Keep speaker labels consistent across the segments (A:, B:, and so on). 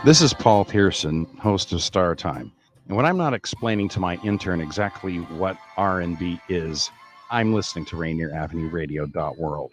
A: This is Paul Pearson, host of Star Time. And when I'm not explaining to my intern exactly what R&B is, I'm listening to Rainier Avenue Radio World.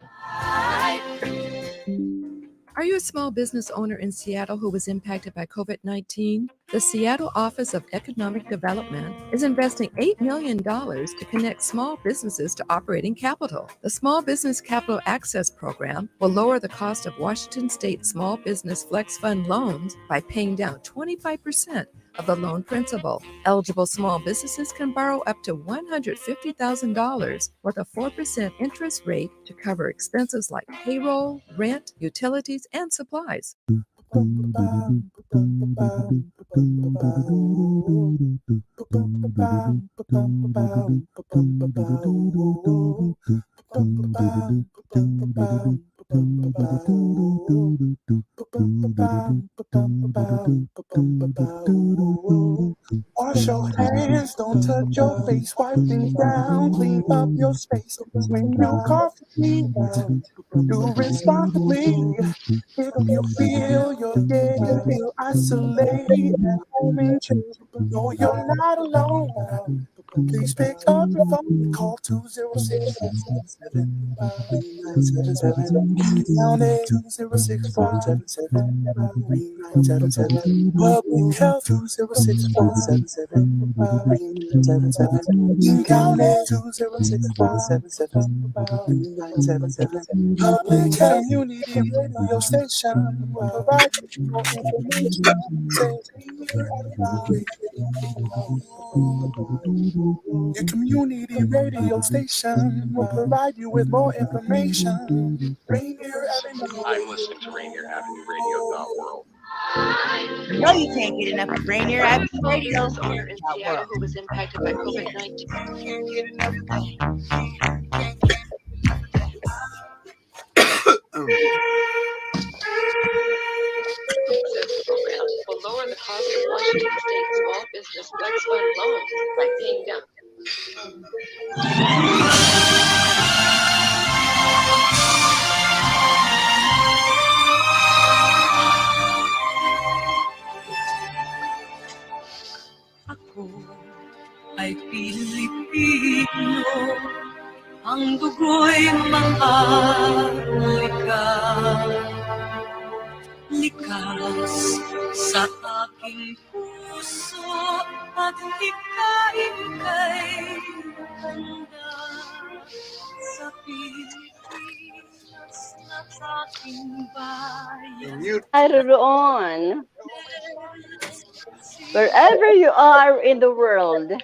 B: Are you a small business owner in Seattle who was impacted by COVID-19? The Seattle Office of Economic Development is investing $8 million to connect small businesses to operating capital. The Small Business Capital Access Program will lower the cost of Washington State Small Business Flex Fund loans by paying down 25% of the loan principal. Eligible small businesses can borrow up to $150,000 with a 4% interest rate to cover expenses like payroll, rent, utilities, and supplies.
C: Wash your hands, don't touch your face, wipe things down, clean up your space. When you cough, do responsibly. If you feel you're getting ill, isolate at home and chill. No, you're not alone. Please pick up your phone and call 206-477-3977. Down at 206-477-3977. Public Health 206-477-3977. King County 206-477-3977. Public Health Community Radio Station will provide you more information. Your community radio station will provide you with more information. Rainier Avenue.
A: I'm listening to Rainier Avenue Radio World.
D: No, you can't get enough of Rainier Avenue Radio.
B: Owner in Seattle who was impacted by COVID-19. Program will lower the cost of Washington State Small Business Flex Fund loans by paying down.
E: Ako ay Pilipino, ang dugo'y maharlika. Likas sa aking puso at hikain kay handa sa Pilipinas na aking bayan.
F: Naroon, wherever you are in the world,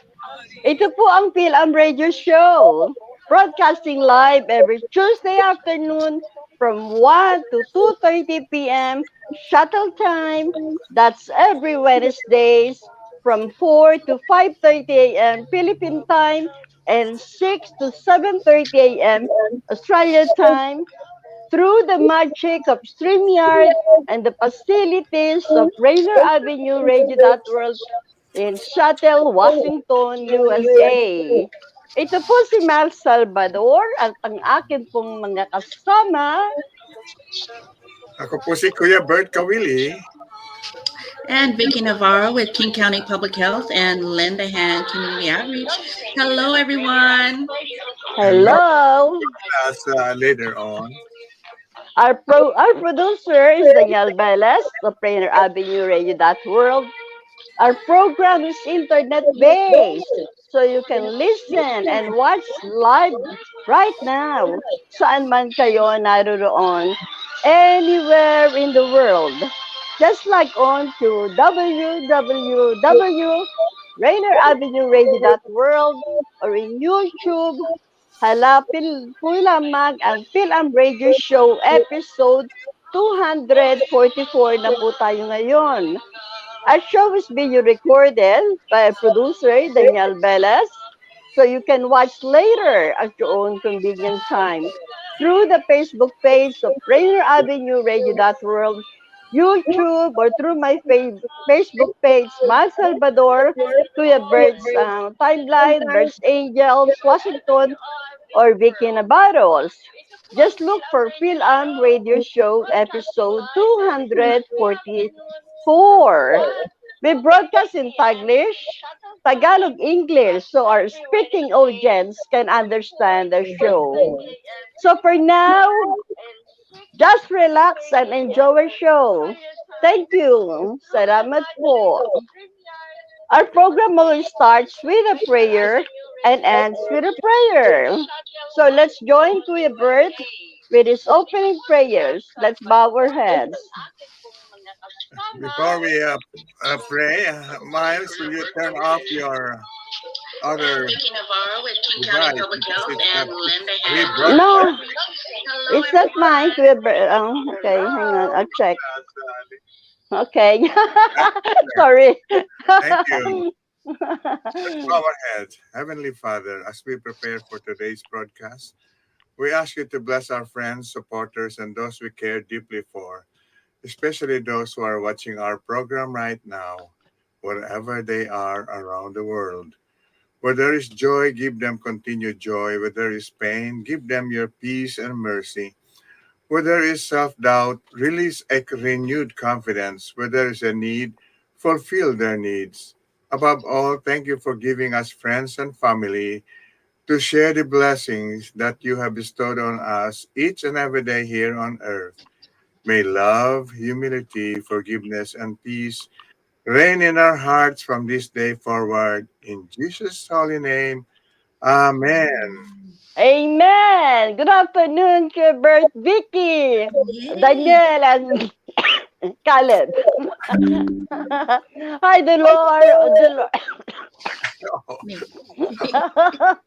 F: ito po ang Fil-Am Radio Show, broadcasting live every Tuesday afternoon from 1 to 2:30 p.m. shuttle time. That's every Wednesdays from 4 to 5:30 a.m. Philippine time and 6 to 7:30 a.m. Australian time through the magic of StreamYard and the facilities of Rainier Avenue Radio World in Seattle, Washington, USA. Ito po si Mel Salvador at ang akin pong mga kasama.
G: Ako po si Kuya Bert Caoili.
D: And Vicky Navarro with King County Public Health and Lend a Hand Community Outreach. Hello, everyone.
F: Hello.
G: As later on.
F: Our producer is Daniel Velez of Rainier Avenue Radio World. Our program is internet-based, so you can listen and watch live right now. Saan man kayo naroon, anywhere in the world. Just log on to www.rainieravenueradio.world or in YouTube. Halapin po lamang ang Fil-Am Radio Show episode 244 na po tayo ngayon. Our show is being recorded by producer Daniel Velez, so you can watch later at your own convenient time through the Facebook page of Rainier Avenue Radio World, YouTube, or through my Facebook page, Mal Salvador, Kuya Bert's Timeline, Bert's Angels, Washington, or Vicky Navarro's. Just look for Fil-Am Radio Show episode 244. 4. We broadcast in Taglish, Tagalog English, so our speaking audience can understand the show. So for now, just relax and enjoy our show. Thank you. Salamat po. Our program always starts with a prayer and ends with a prayer. So let's join Kuya Bert with his opening prayers. Let's bow our heads.
G: Before we pray, Miles, will you turn off your other
D: Vicky Navarro with King County
G: device
D: Public
G: because
D: Health
G: it's
D: and Linda
G: rebroadcast?
F: No, it's not mine, Kuya Bert. Okay, hang on. I'll check. Okay. Sorry.
G: Thank you. Let's bow our heads. Heavenly Father, as we prepare for today's broadcast, we ask you to bless our friends, supporters, and those we care deeply for, especially those who are watching our program right now, wherever they are around the world. Where there is joy, give them continued joy. Where there is pain, give them your peace and mercy. Where there is self-doubt, release a renewed confidence. Where there is a need, fulfill their needs. Above all, thank you for giving us friends and family to share the blessings that you have bestowed on us each and every day here on earth. May love, humility, forgiveness, and peace reign in our hearts from this day forward. In Jesus' holy name, Amen.
F: Amen. Good afternoon, Kuya Bert, Vicky, Daniel, and Caleb. Hi, Delor.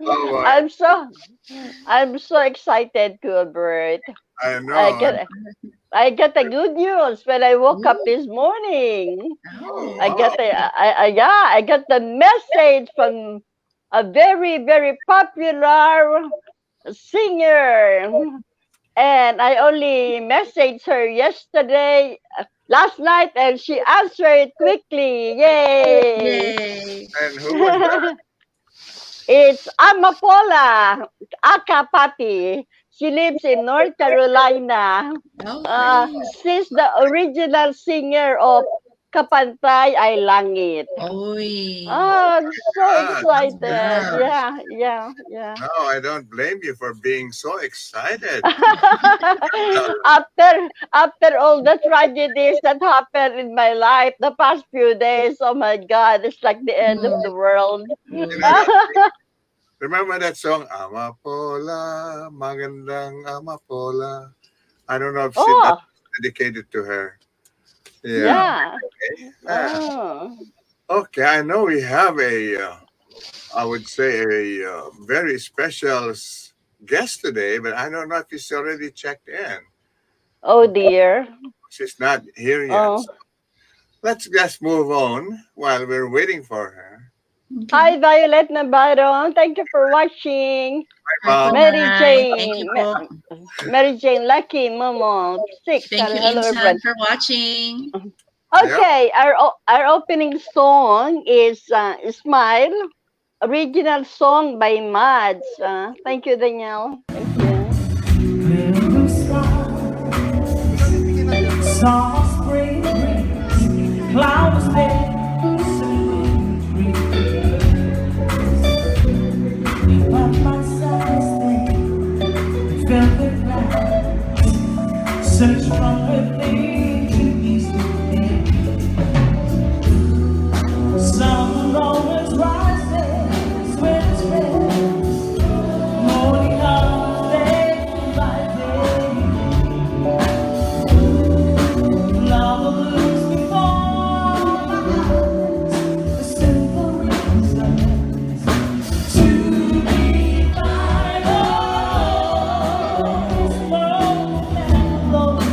G: Oh,
F: I'm so excited, Kuya Bert.
G: I know.
F: I got the good news when I woke up this morning. I got the message from a very, very popular singer. And I only messaged her last night, and she answered quickly. Yay!
G: And who was that?
F: It's Amapola, Aka Papi. She lives in North Carolina. She's the original singer of Kapantay Ay Langit. I'm so excited. Yeah.
G: No, I don't blame you for being so excited.
F: After all the tragedies that happened in my life the past few days, oh my God, it's like the end of the world.
G: Remember that song, Amapola, Magandang Amapola? I don't know if that's dedicated to her. Yeah. Okay. Okay, I know we have I would say a very special guest today, but I don't know if she's already checked in.
F: Oh dear.
G: She's not here yet. So let's just move on while we're waiting for her.
F: Hi, Violet Navarro. Thank you for watching.
G: Hi, Mom.
F: Mary Jane.
D: Thank you,
F: Mary Jane, Lucky, Momo, 6.
D: Thank you,
F: Hello,
D: Insan,
F: everyone.
D: for watching.
F: Okay, our opening song is Smile, original song by MADZ. Thank you, Danielle. Thank you.
E: Soft spring breeze, clouds there, but my self-esteem felt the clouds, search from within to east to west. Sun always rises when it's red, morning comes day by day. Love looks before my eyes, the simple reasons to be mine. Oh, this world never goes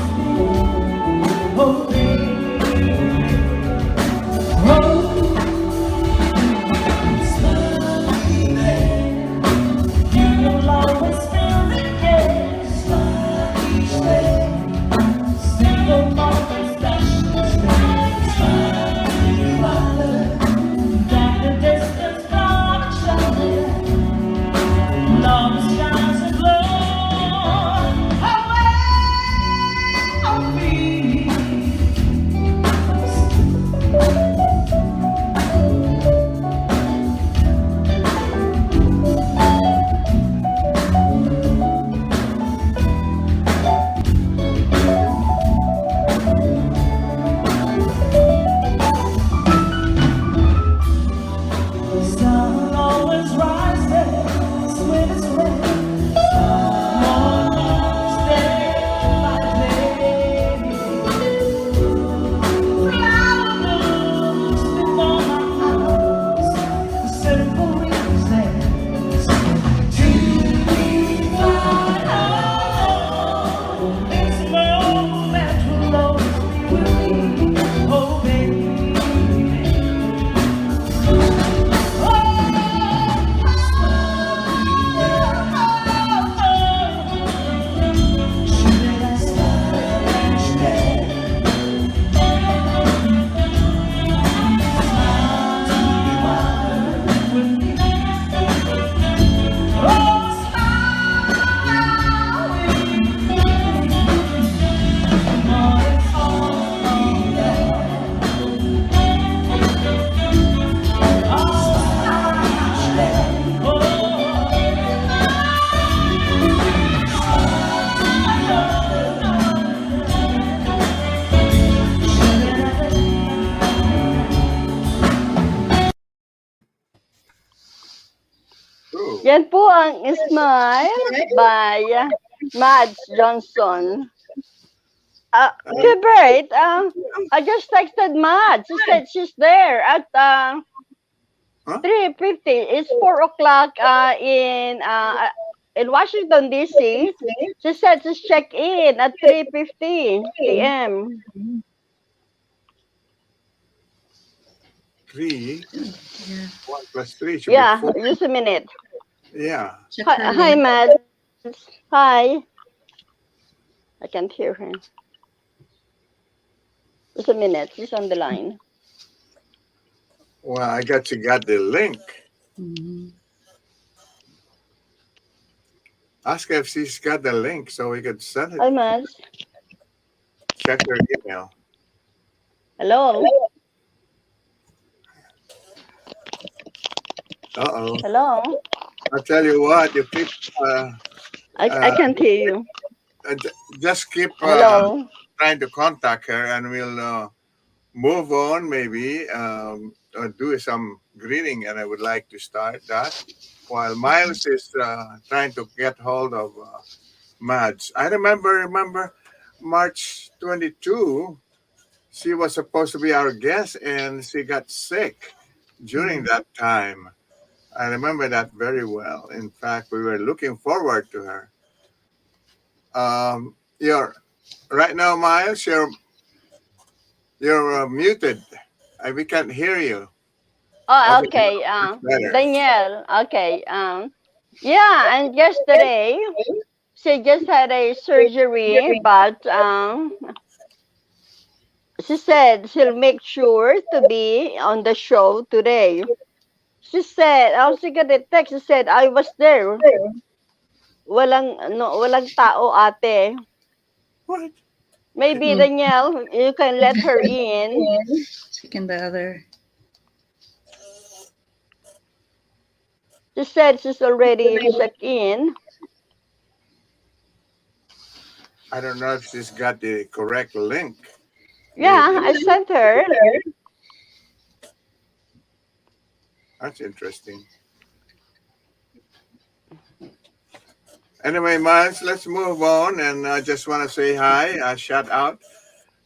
F: Yan po ang Smile by Mads Johnson. Kuya Bert, I just texted Mads. She said she's there at 3:50. It's 4 o'clock in Washington, D.C. She said she's check in at 3:50 p.m.
G: 3.
D: Yeah.
G: 1 plus 3 should
F: Yeah,
G: be 4.
F: just a minute.
G: Yeah.
D: Check her
F: Hi,
D: link.
F: Mads. Hi. I can't hear her. Just a minute. She's on the line.
G: Well, I got the link.
D: Mhm.
G: Ask her if she's got the link so we could send it.
F: Hi, Mads.
G: Check her email.
F: Hello.
G: Uh-oh.
F: Hello.
G: I'll tell you what, you keep
F: I can't hear you.
G: just keep
F: Hello.
G: trying to contact her, and we'll move on maybe or do some greeting. And I would like to start that while Miles is trying to get hold of Mads. I remember March 22. She was supposed to be our guest, and she got sick during that time. I remember that very well. In fact, we were looking forward to her. You're right now, Miles. You're muted. We can't hear you.
F: Oh, okay.
G: Better.
F: Danielle. Okay. Yeah, and yesterday she just had a surgery, but she said she'll make sure to be on the show today. She said, she got a text. She said, I was there. Walang tao, ate.
G: What?
F: Maybe Danielle, you can let her in.
D: Checking the other.
F: She said she's already checked in.
G: I don't know if she's got the correct link.
F: Yeah, I sent her.
G: That's interesting. Anyway, Miles, let's move on. And I just want to say hi. A shout out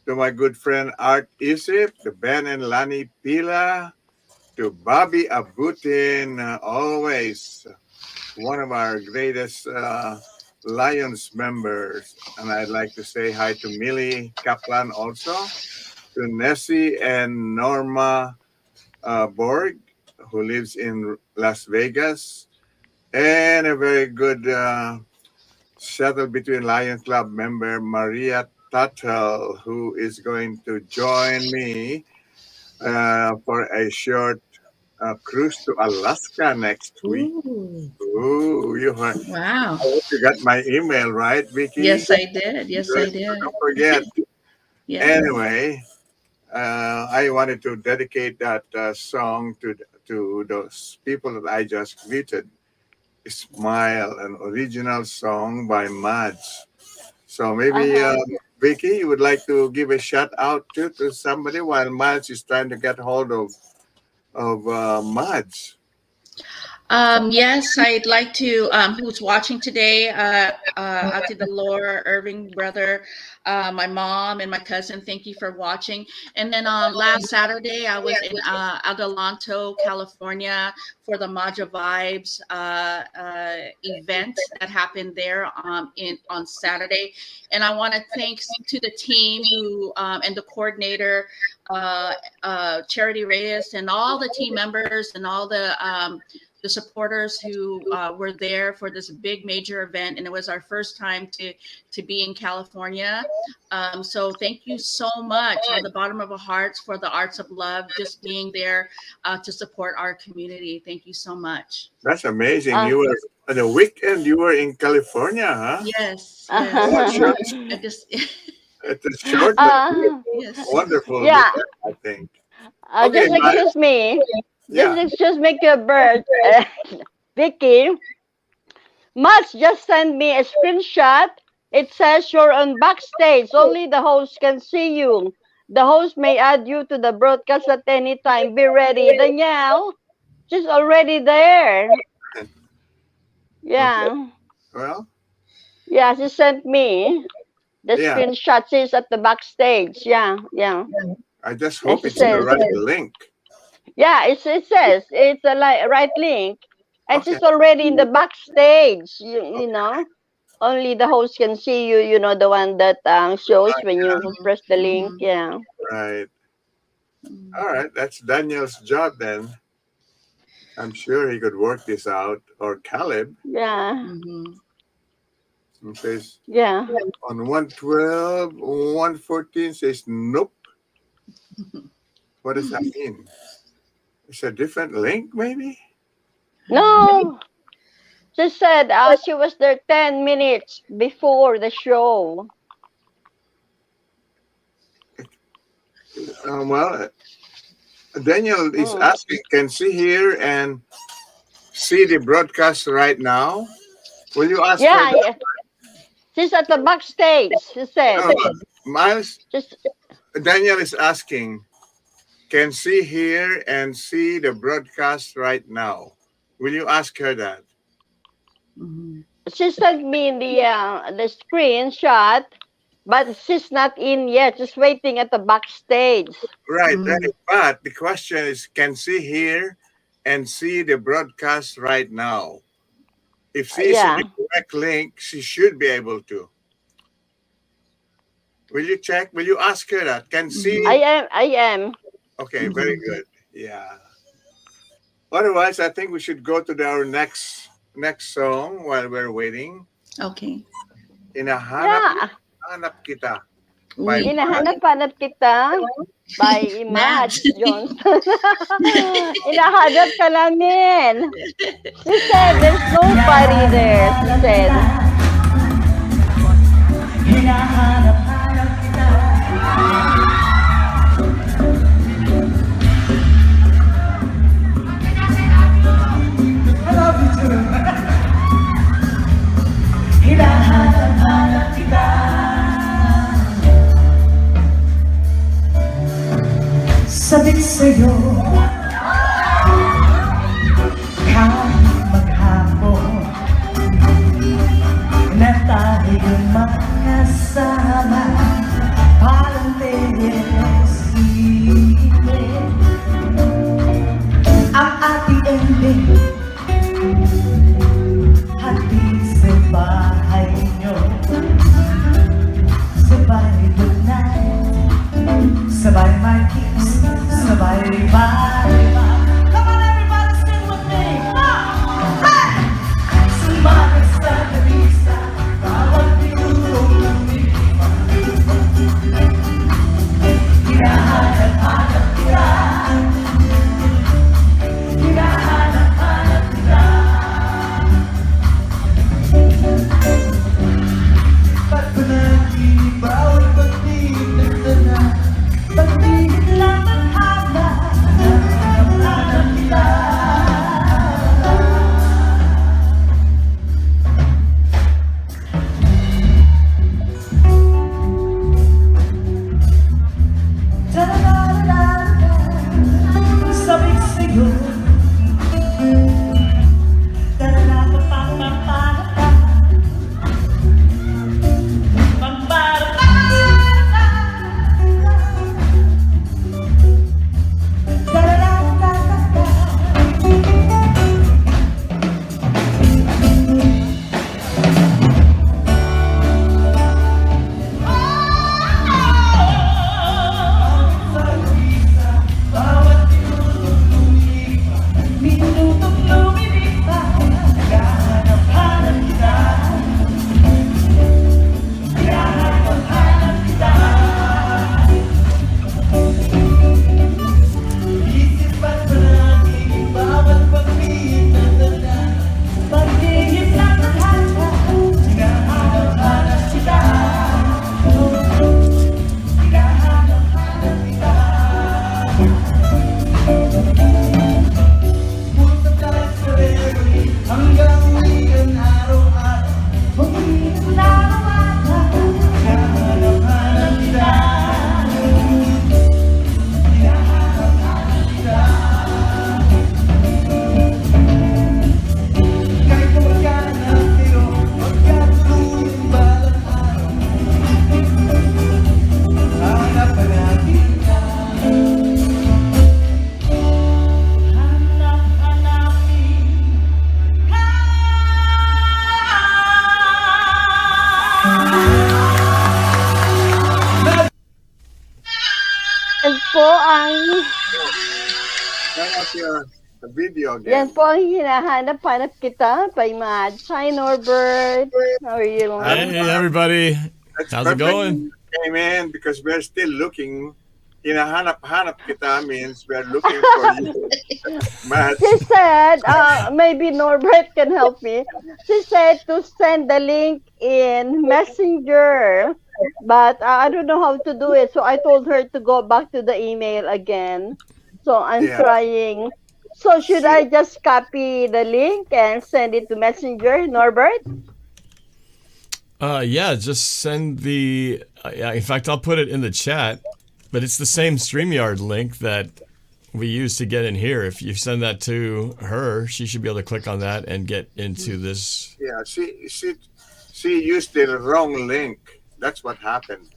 G: to my good friend Art Isip, to Ben and Lani Pila, to Bobby Abutin, always one of our greatest Lions members. And I'd like to say hi to Millie Kaplan also, to Nessie and Norma Borg, who lives in Las Vegas, and a very good shuttle between Lion Club member Maria Tuttle, who is going to join me for a short cruise to Alaska next week. Ooh, you heard.
D: Wow.
G: I hope you got my email, right, Vicky?
D: Yes, I did. Yes, I
G: Good.
D: did.
G: Don't forget.
D: Yeah.
G: Anyway, I wanted to dedicate that song to those people that I just greeted. Smile, an original song by Mads. So maybe Vicky, you would like to give a shout out to somebody while Mads is trying to get hold of Mads.
D: Yes, I'd like to, who's watching today, out to the Laura Irving brother, my mom and my cousin, thank you for watching. And then last Saturday, I was in Adelanto, California for the Maja Vibes event that happened there on Saturday. And I want to thank to the team who and the coordinator, Charity Reyes, and all the team members and all the supporters who were there for this big major event, and it was our first time to be in California. So thank you so much on the bottom of our hearts for the Arts of Love, just being there to support our community. Thank you so much.
G: That's amazing. You were on the weekend. You were in California, huh?
D: Yes.
G: I
D: just
G: it's a short, but
D: yes.
G: wonderful.
F: Yeah.
G: Weekend, I think.
F: Just excuse me.
G: Yeah.
F: Just excuse me, Kuya Bert. Vicky, Mads just send me a screenshot. It says you're on backstage. Only the host can see you. The host may add you to the broadcast at any time. Be ready. Danielle, she's already there. Yeah.
G: Well,
F: Yeah, she sent me the
G: yeah.
F: screenshot. She's at the backstage. Yeah, yeah.
G: I just
F: And
G: hope
F: she
G: it's the
F: says,
G: right link.
F: yeah, it says it's a right link. And
G: Okay.
F: she's already in the backstage, you know. Only the host can see you, you know, the one that shows when you press the link. Yeah.
G: Right. All right. That's Daniel's job then. I'm sure he could work this out. Or Caleb.
F: Yeah.
G: He says
F: Yeah.
G: on 112, 114 says nope. What does that mean? It's a different link, maybe?
F: No. She said she was there 10 minutes before the show.
G: Well, Daniel is asking, can she hear and see the broadcast right now? Will you ask her?
F: Yeah. She's at the backstage, she said.
G: Miles,
F: Just,
G: Daniel is asking, can she hear and see the broadcast right now? Will you ask her that?
F: she sent me the screenshot, but she's not in yet. She's waiting at the backstage.
G: Right, right. But the question is, can she hear and see the broadcast right now? If she is in the correct link, she should be able to. Will you check? Will you ask her that? Can she?
F: I am.
G: Okay, very good. Yeah. Otherwise, I think we should go to our next song while we're waiting.
D: Okay.
G: Hinahanap kita. By
F: Hinahanap kita by MADZ Johnson. Hinahanap ka namin. She said there's nobody there. She said.
E: Hinahanap kita. I love you too. Hinahanap kita. Sabik sa'yo kahit maghapon na tayo magkasama parang telesine ang ating ending hati sa bahay nyo sabay good night sabay my kiss sabay riba. Come on everybody, sing with me. Come on. Hey! Sumama sa kabisa, bawat pinulong lima. Hinahanap-hanap kita. Hinahanap-hanap kita. Ba't ba naging bawat pagtingin na pagtingin lang ang haba?
F: po ang
G: Turn off your video
F: yan
G: again.
F: po ang hinahanap-hanap kita by MADZ. Hi, Norbert. How are you?
H: Hey, everybody.
G: That's
H: How's it
G: perfect.
H: going?
G: Came in because we're still looking. Hinahanap-hanap kita means we're looking for you. Matt.
F: She said, maybe Norbert can help me. She said to send the link in Messenger, but I don't know how to do it. So I told her to go back to the email again. So I'm trying. So should I just copy the link and send it to Messenger, Norbert?
H: Yeah, just send the. In fact, I'll put it in the chat. But it's the same StreamYard link that we use to get in here. If you send that to her, she should be able to click on that and get into this.
G: Yeah, she used the wrong link. That's what happened.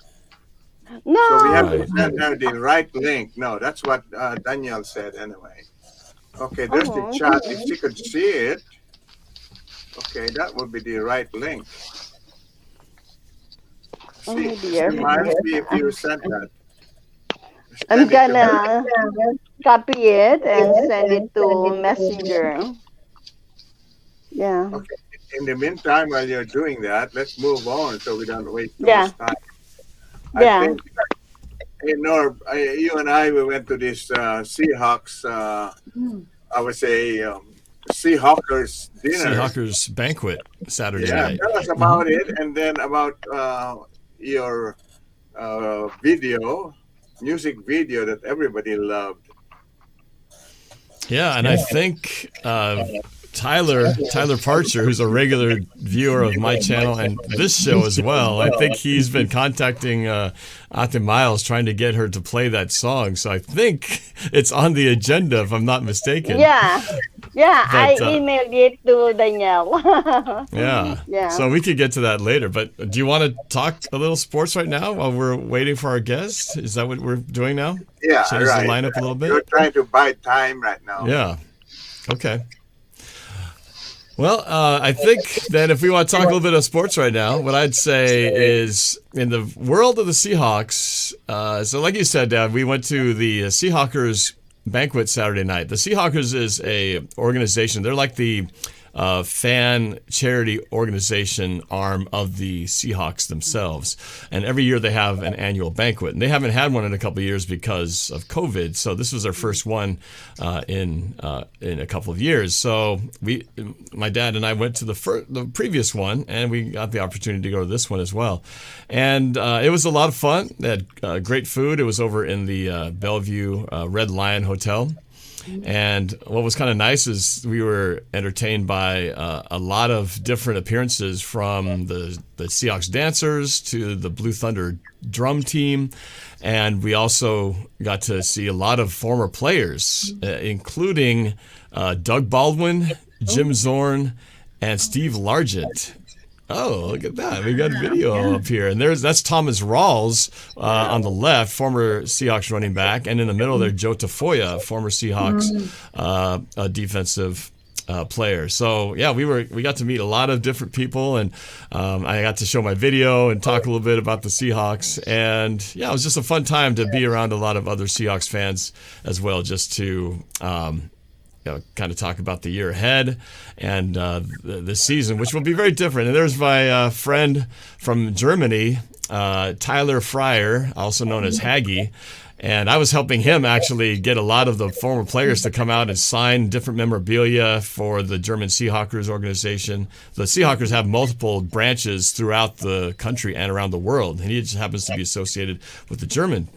F: No.
G: So we have to send her the right link. No, that's what Daniel said anyway. Okay, there's the chat. If she could see it, okay, that would be the right link. See,
F: dear.
G: see if you sent that.
F: I'm gonna copy it and send it to Messenger. Yeah.
G: Okay. In the meantime, while you're doing that, let's move on so we don't waste too
F: Yeah.
G: much time.
F: Yeah.
G: I think, hey, Norb, you and I, we went to this Seahawks, I would say, Seahawkers dinner.
H: Seahawkers banquet Saturday
G: Yeah,
H: night.
G: tell us about it, and then about your music video that everybody loved.
H: Yeah, and I think Tyler Parcher, who's a regular viewer of my channel and this show as well, I think he's been contacting Ate Miles trying to get her to play that song. So I think it's on the agenda, if I'm not mistaken.
F: Yeah. Yeah,
H: But,
F: I emailed it to Danielle.
H: Yeah.
F: Yeah.
H: So we could get to that later. But do you want to talk a little sports right now while we're waiting for our guest? Is that what we're doing now?
G: Yeah,
H: Change
G: right.
H: the lineup a little bit?
G: You're trying to buy time right now.
H: Yeah. Okay. Well, I think then if we want to talk a little bit of sports right now, what I'd say is in the world of the Seahawks, so like you said, Dad, we went to the Seahawkers banquet Saturday night. The Seahawkers is a organization. They're like the fan charity organization arm of the Seahawks themselves. And every year they have an annual banquet. And they haven't had one in a couple of years because of COVID. So this was their first one in a couple of years. So my dad and I went to the previous one, and we got the opportunity to go to this one as well. And it was a lot of fun. They had great food. It was over in the Bellevue Red Lion Hotel. And what was kind of nice is we were entertained by a lot of different appearances, from the Seahawks dancers to the Blue Thunder drum team. And we also got to see a lot of former players, including Doug Baldwin, Jim Zorn, and Steve Largent. Oh, look at that. We got a video up here. And that's Thomas Rawls on the left, former Seahawks running back. And in the middle there, Joe Tafoya, former Seahawks defensive player. So, yeah, we got to meet a lot of different people. And I got to show my video and talk a little bit about the Seahawks. And, yeah, it was just a fun time to be around a lot of other Seahawks fans as well, just to kind of talk about the year ahead and the season, which will be very different. And there's my friend from Germany, Tyler Fryer, also known as Haggy. And I was helping him actually get a lot of the former players to come out and sign different memorabilia for the German Seahawkers organization. The Seahawkers have multiple branches throughout the country and around the world, and he just happens to be associated with the German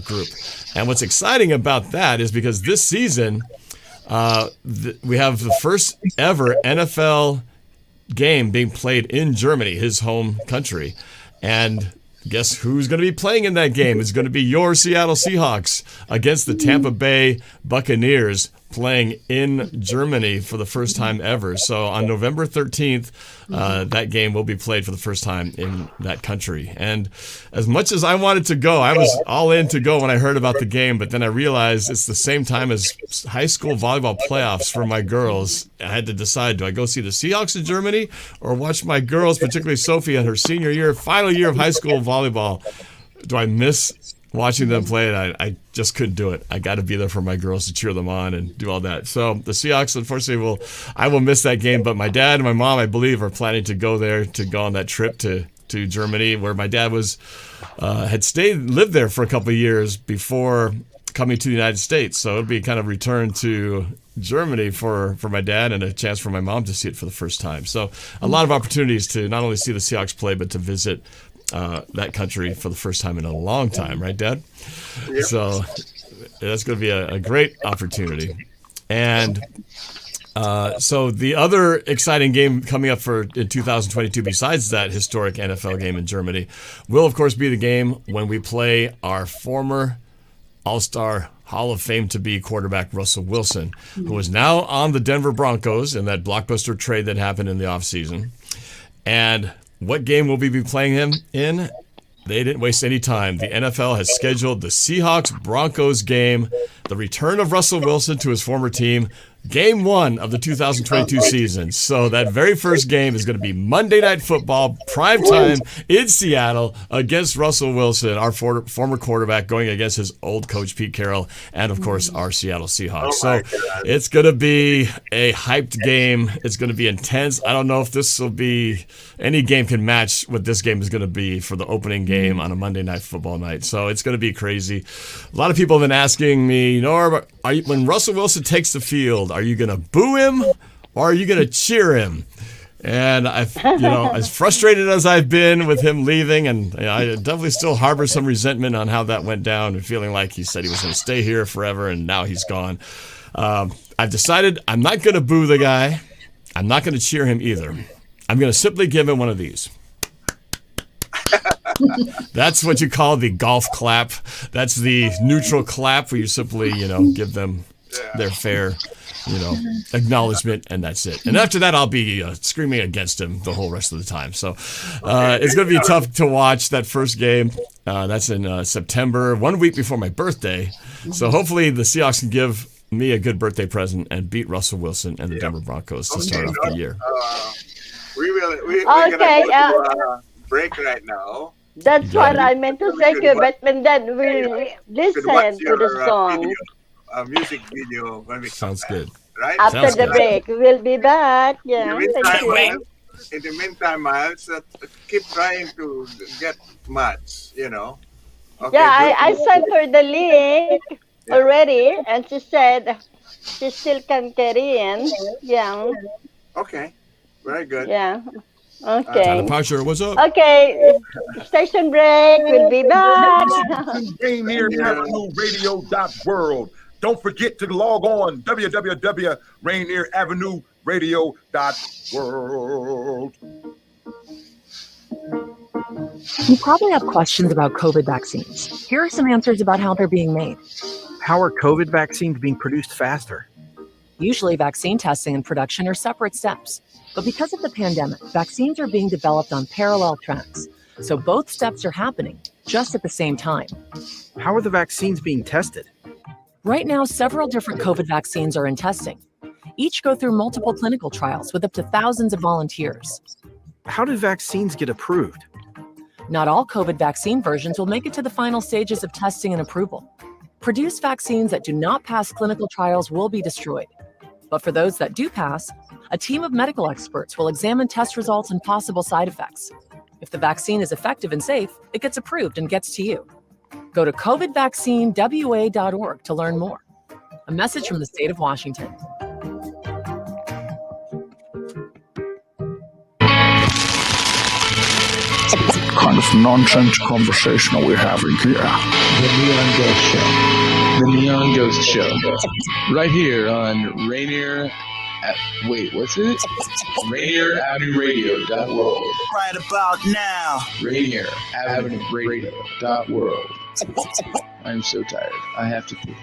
H: group. And what's exciting about that is because this season, we have the first ever NFL game being played in Germany, his home country. And guess who's going to be playing in that game? It's going to be your Seattle Seahawks against the Tampa Bay Buccaneers, playing in Germany for the first time ever. So on November 13th, that game will be played for the first time in that country. And as much as I wanted to go, I was all in to go when I heard about the game, but then I realized it's the same time as high school volleyball playoffs for my girls. I had to decide, do I go see the Seahawks in Germany or watch my girls, particularly Sophie in her senior year, final year of high school volleyball? Do I miss watching them play, and I just couldn't do it. I got to be there for my girls to cheer them on and do all that. So the Seahawks, unfortunately, I will miss that game. But my dad and my mom, I believe, are planning to go there to go on that trip to Germany, where my dad lived there for a couple of years before coming to the United States. So it'll be kind of return to Germany for my dad and a chance for my mom to see it for the first time. So a lot of opportunities to not only see the Seahawks play, but to visit that country for the first time in a long time. Right, Dad? Yep. So that's going to be a great opportunity. And so the other exciting game coming up in 2022, besides that historic NFL game in Germany, will, of course, be the game when we play our former All-Star Hall of Fame to be quarterback Russell Wilson, who is now on the Denver Broncos in that blockbuster trade that happened in the offseason. And what game will we be playing him in? They didn't waste any time. The NFL has scheduled the Seahawks-Broncos game, the return of Russell Wilson to his former team, Game 1 of the 2022 season. So that very first game is going to be Monday Night Football, prime time in Seattle against Russell Wilson, our former quarterback, going against his old coach Pete Carroll, and of course our Seattle Seahawks. So it's going to be a hyped game. It's going to be intense. I don't know if any game can match what this game is going to be for the opening game on a Monday Night Football night. So it's going to be crazy. A lot of people have been asking me, Norb, when Russell Wilson takes the field, are you going to boo him or are you going to cheer him? And as frustrated as I've been with him leaving, and I definitely still harbor some resentment on how that went down and feeling like he said he was going to stay here forever and now he's gone. I've decided I'm not going to boo the guy. I'm not going to cheer him either. I'm going to simply give him one of these. That's what you call the golf clap. That's the neutral clap where you simply, give them their fair, acknowledgement, and that's it. And after that, I'll be screaming against him the whole rest of the time. So it's going to be tough to watch that first game. That's in September, 1 week before my birthday. So hopefully the Seahawks can give me a good birthday present and beat Russell Wilson and the Denver Broncos to start off the year.
G: We're going to go to break right now.
F: That's what I meant to say, Kuya Bert, and then we'll listen to the song.
G: Music video when we
H: Sounds good.
G: Right?
F: After the break, we'll be back. Yeah,
G: in the meantime, Miles, keep trying to get MADZ, Okay,
F: yeah, I sent her the link already, and she said she still can get in. Yeah.
G: Okay, very good.
F: Yeah. Okay.
H: Departure, what's up?
F: Okay, station break. We'll be back.
I: Rainier Avenue Radio.world. Don't forget to log on www.rainieravenueradio.world.
J: You probably have questions about COVID vaccines. Here are some answers about how they're being made.
K: How are COVID vaccines being produced faster?
J: Usually, vaccine testing and production are separate steps. But because of the pandemic, vaccines are being developed on parallel tracks. So both steps are happening just at the same time.
K: How are the vaccines being tested?
J: Right now, several different COVID vaccines are in testing. Each go through multiple clinical trials with up to thousands of volunteers.
K: How do vaccines get approved?
J: Not all COVID vaccine versions will make it to the final stages of testing and approval. Produced vaccines that do not pass clinical trials will be destroyed. But for those that do pass, a team of medical experts will examine test results and possible side effects. If the vaccine is effective and safe, it gets approved and gets to you. Go to covidvaccinewa.org to learn more. A message from the state of Washington.
L: Kind of nonsense conversation we're having here.
M: The Neon Ghost Show. The Neon Ghost Show. Right here on Rainier. What's it? Rainier Avenue Radio.world.
N: Right about now.
M: Rainier Avenue Radio.world. I'm so tired. I have to pee.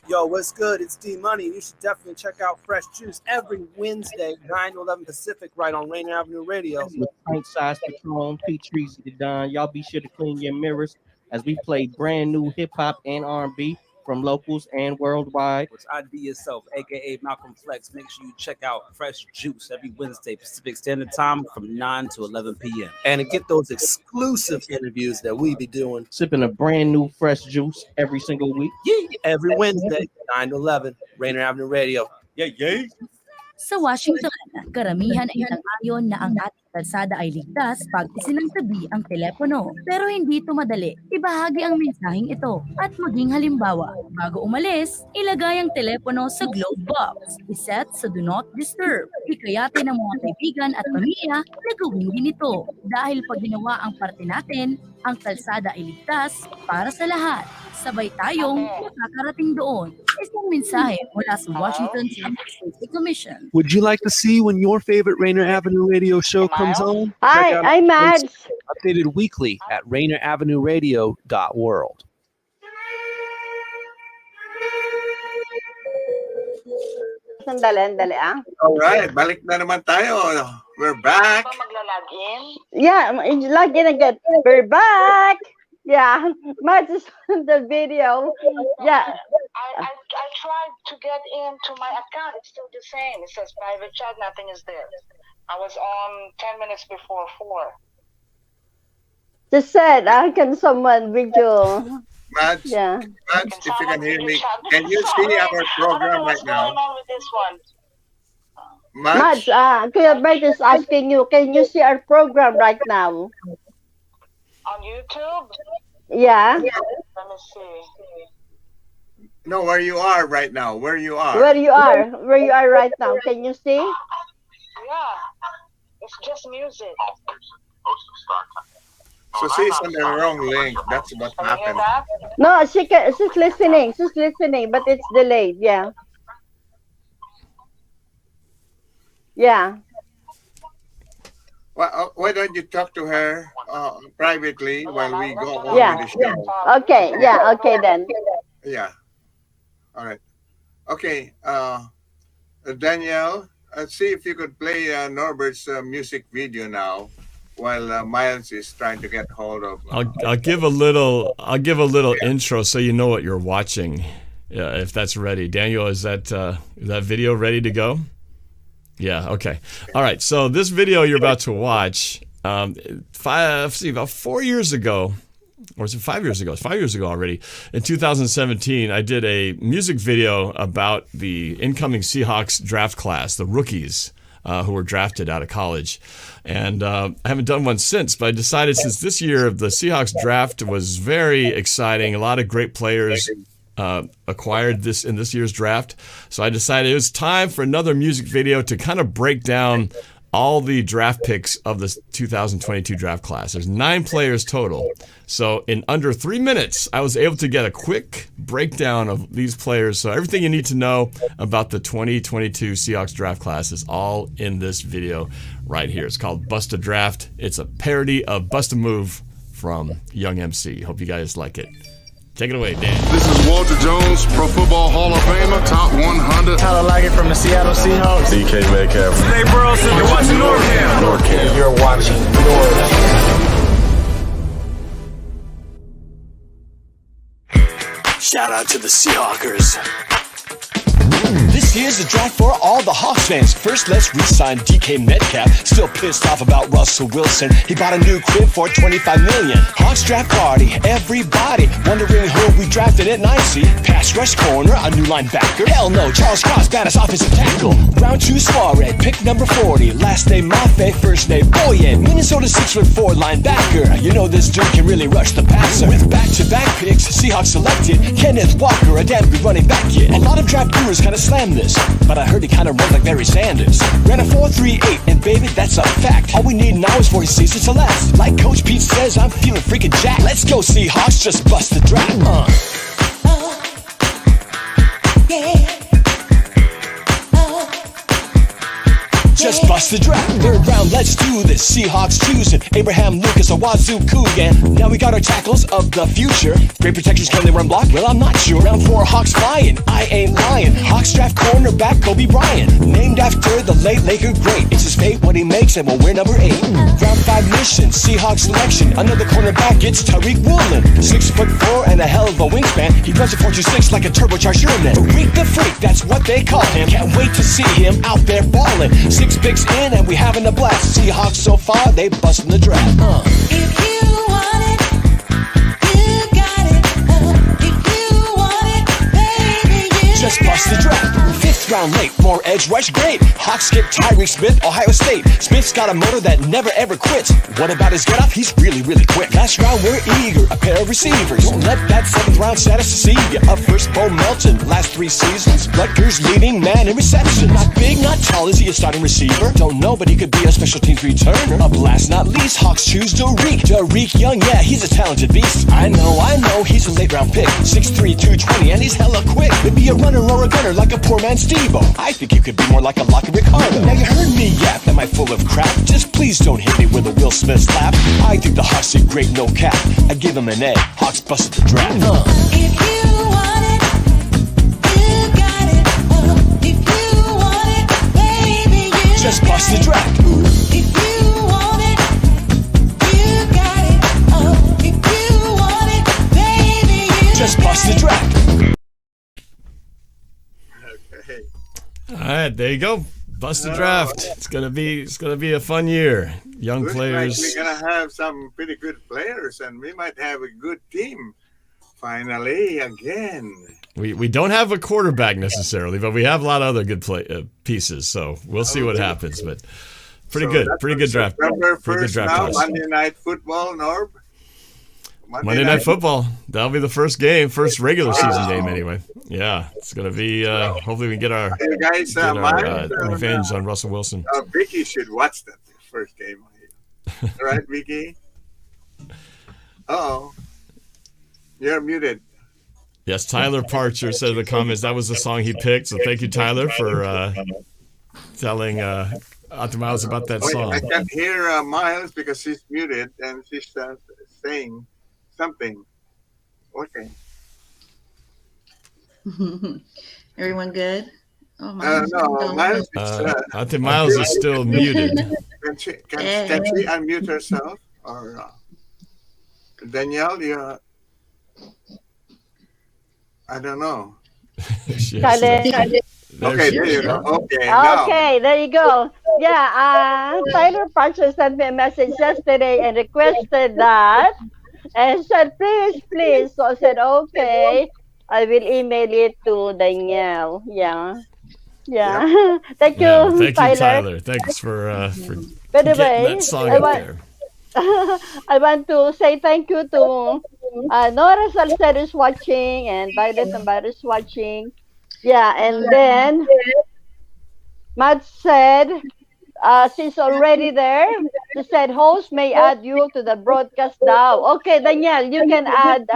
N: Yo, what's good? It's D-Money. You should definitely check out Fresh Juice every Wednesday, 9 to 11 Pacific, right on Rainier Avenue Radio.
O: With Pint Size Patron, P. Treasy the Don. Y'all be sure to clean your mirrors as we play brand new hip-hop and R&B from locals and worldwide.
N: Which ID yourself, aka Malcolm Flex. Make sure you check out Fresh Juice every Wednesday Pacific Standard Time from 9 to 11 p.m. And to get those exclusive interviews that we be doing,
O: Sipping a brand new fresh juice every single week.
N: every Wednesday, 9 to 11, Rainier Avenue Radio. Yeah.
P: Sa Washington, karamihan ay nang-ayon na ang ating kalsada ay ligtas pag isinangtabi ang telepono. Pero hindi ito madali. Ibahagi ang mensaheng ito at maging halimbawa. Bago umalis, ilagay ang telepono sa glove box. Iset sa Do Not Disturb. Ikayate ng mga kaibigan at pamilya na gawin din ito. Dahil pag ginawa ang parte natin, ang kalsada ay ligtas para sa lahat. Sabay tayong makakarating doon. Isang mensahe mula sa Washington Safety Commission.
Q: Would you like to see when your favorite Rainier Avenue Radio show comes on?
F: Hi, I'm Mads.
Q: Updated weekly at rainieravenuradio.world.
F: Sandali ah.
G: Alright, balik na naman tayo. We're back.
F: Yeah, log in again. We're back. Yeah, Mads is on the video. Yeah.
R: I tried to get into my account. It's still the same. It says private chat. Nothing is there. I was on 10 minutes before 4.
F: Just said, can someone video?
G: Mads,
F: Yeah.
G: Mads, if you can hear me, can you see our program right now?
R: What's going on with this one?
G: Mads,
F: Kuya Bert is asking you, can you see our program right now?
R: On YouTube?
F: Yeah.
R: Let me see.
G: no, where you are right now, where you are.
F: Where you are right now. Can you see?
R: Yeah. It's just music.
G: So she's on the wrong link. That's what
R: Can you hear
G: happened.
R: that?
F: No, she's listening. She's listening, but it's delayed. Yeah. Yeah.
G: Well, why don't you talk to her privately while we go on
F: Yeah.
G: with the show?
F: Okay. Yeah. Okay then.
G: Yeah. All right. Okay. Danielle, see if you could play Norbert's music video now, while Miles is trying to get hold of.
H: I'll give a little intro so you know what you're watching. Yeah, if that's ready. Daniel, is that video ready to go? Yeah, okay. All right, so this video you're about to watch, about 4 years ago, or is it 5 years ago? It's 5 years ago already. In 2017, I did a music video about the incoming Seahawks draft class, the rookies who were drafted out of college. And I haven't done one since, but I decided since this year the Seahawks draft was very exciting, a lot of great players acquired in this year's draft. So I decided it was time for another music video to kind of break down all the draft picks of the 2022 draft class. There's 9 players total. So in under 3 minutes, I was able to get a quick breakdown of these players. So everything you need to know about the 2022 Seahawks draft class is all in this video right here. It's called Bust a Draft. It's a parody of Bust a Move from Young MC. Hope you guys like it. Take it away, Dan.
L: This is Walter Jones, Pro Football Hall of Famer, top 100.
S: Tyler Lockett from the Seattle Seahawks.
L: DK Metcalf.
S: Dave Burleson, you're watching NorbCam. You're watching NorbCam.
T: Shout out to the Seahawkers. This here's the draft for all the Hawks fans. First, let's re-sign DK Metcalf. Still pissed off about Russell Wilson. He bought a new crib for $25 million. Hawks draft party, everybody wondering who we drafted at 9. See, pass rush corner, a new linebacker. Hell no, Charles Cross, baddest offensive tackle. Round 2 Suarez, pick number 40. Last name Mafe, first name Boye. Minnesota 6'4" linebacker. You know this dude can really rush the passer. With back-to-back picks, Seahawks selected Kenneth Walker, a damn good running back kid. A lot of draft gurus kind of slam this, but I heard he kind of runs like Barry Sanders. Ran a 4.38, and baby, that's a fact. All we need now is for his season to last. Like Coach Pete says, I'm feeling freaking jacked. Let's go Seahawks, just bust the draft. Just bust the draft. Third round, let's do this. Seahawks choosing Abraham Lucas, a Wazoo Coogan. Now we got our tackles of the future. Great protections, can they run block? Well, I'm not sure. Round 4, Hawks flying. I ain't lying. Hawks draft cornerback Kobe Bryant, named after the late Laker great. It's his fate what he makes, and we'll wear number 8. Round 5 mission, Seahawks selection. Another cornerback, it's Tariq Woolen. 6'4" and a hell of a wingspan. He runs a 4.26 like a turbocharged Sherman. Tariq the Freak, that's what they call him. Can't wait to see him out there balling. 6 picks in and we having a blast. Seahawks so far, they busting the draft.
E: If you want it, you got it. If you want it, baby, you
T: Just bust the draft. 5th round late, more edge rush, great. Hawks get Tyreek Smith, Ohio State. Smith's got a motor that never ever quits. What about his get off? He's really, really quick. Last round, we're eager, a pair of receivers. Don't let that 7th round status deceive you. Up first, Bo Melton, last 3 seasons. Rutgers leading man in reception. Not big, not tall, is he a starting receiver? Don't know, but he could be a special teams returner. Up last, not least, Hawks choose Tariq. Tariq Young, yeah, he's a talented beast. I know, he's a late round pick. 6'3", 220, and he's hella quick. Maybe a runner or a gunner like a poor man Steve-O. I think you could be more like a Locker Ricardo. Now you heard me yap, am I full of crap? Just please don't hit me with a Will Smith slap. I think the Hawks did great, no cap. I give them an A. Hawks busted the draft.
E: If you want it, you got it. If you want it, baby, you
T: Just bust the draft.
E: If you want it, you got it. If you want it, baby, you
T: Just bust the draft.
G: Okay.
H: All right, there you go. Bust the draft. It's gonna be a fun year. Young
G: Looks
H: players.
G: like we're gonna have some pretty good players, and we might have a good team. Finally, again.
H: We don't have a quarterback necessarily, but we have a lot of other good pieces. So we'll see what happens. But pretty good draft.
G: September
H: Pretty good
G: 1st
H: draft
G: now,
H: class.
G: Monday Night Football, Norb.
H: Monday Night Football. That'll be the first game, first regular season game anyway. Yeah, it's gonna be. Hopefully we get our,
G: Hey guys,
H: revenge on Russell Wilson.
G: Vicky should watch that first game. Right, Vicky? Uh-oh. You're muted.
H: Yes, Tyler Parcher said in the comments that was the song he picked. So thank you, Tyler, for telling Auntie Miles about that song.
G: I can't hear Miles because she's muted and she's saying something. Okay.
D: Everyone good? Oh,
G: No, Miles.
H: Auntie Miles is still muted.
G: Can she unmute herself? Or Danielle, I don't know.
F: Tyler.
G: Okay, there you go. Okay,
F: Okay, there you go. Yeah, Tyler Parcher sent me a message yesterday and requested that, and said, please. So I said, okay, I will email it to Danielle. Yeah. Thank you,
H: Thank
F: Tyler.
H: you, Tyler. Thanks for
F: By the
H: getting
F: way,
H: that song up there.
F: I want to say thank you to Nora Salcedo is watching and Violet Navarro is watching. Yeah, and then Matt said she's already there. She said, host may add you to the broadcast now. Okay, Danielle, you can add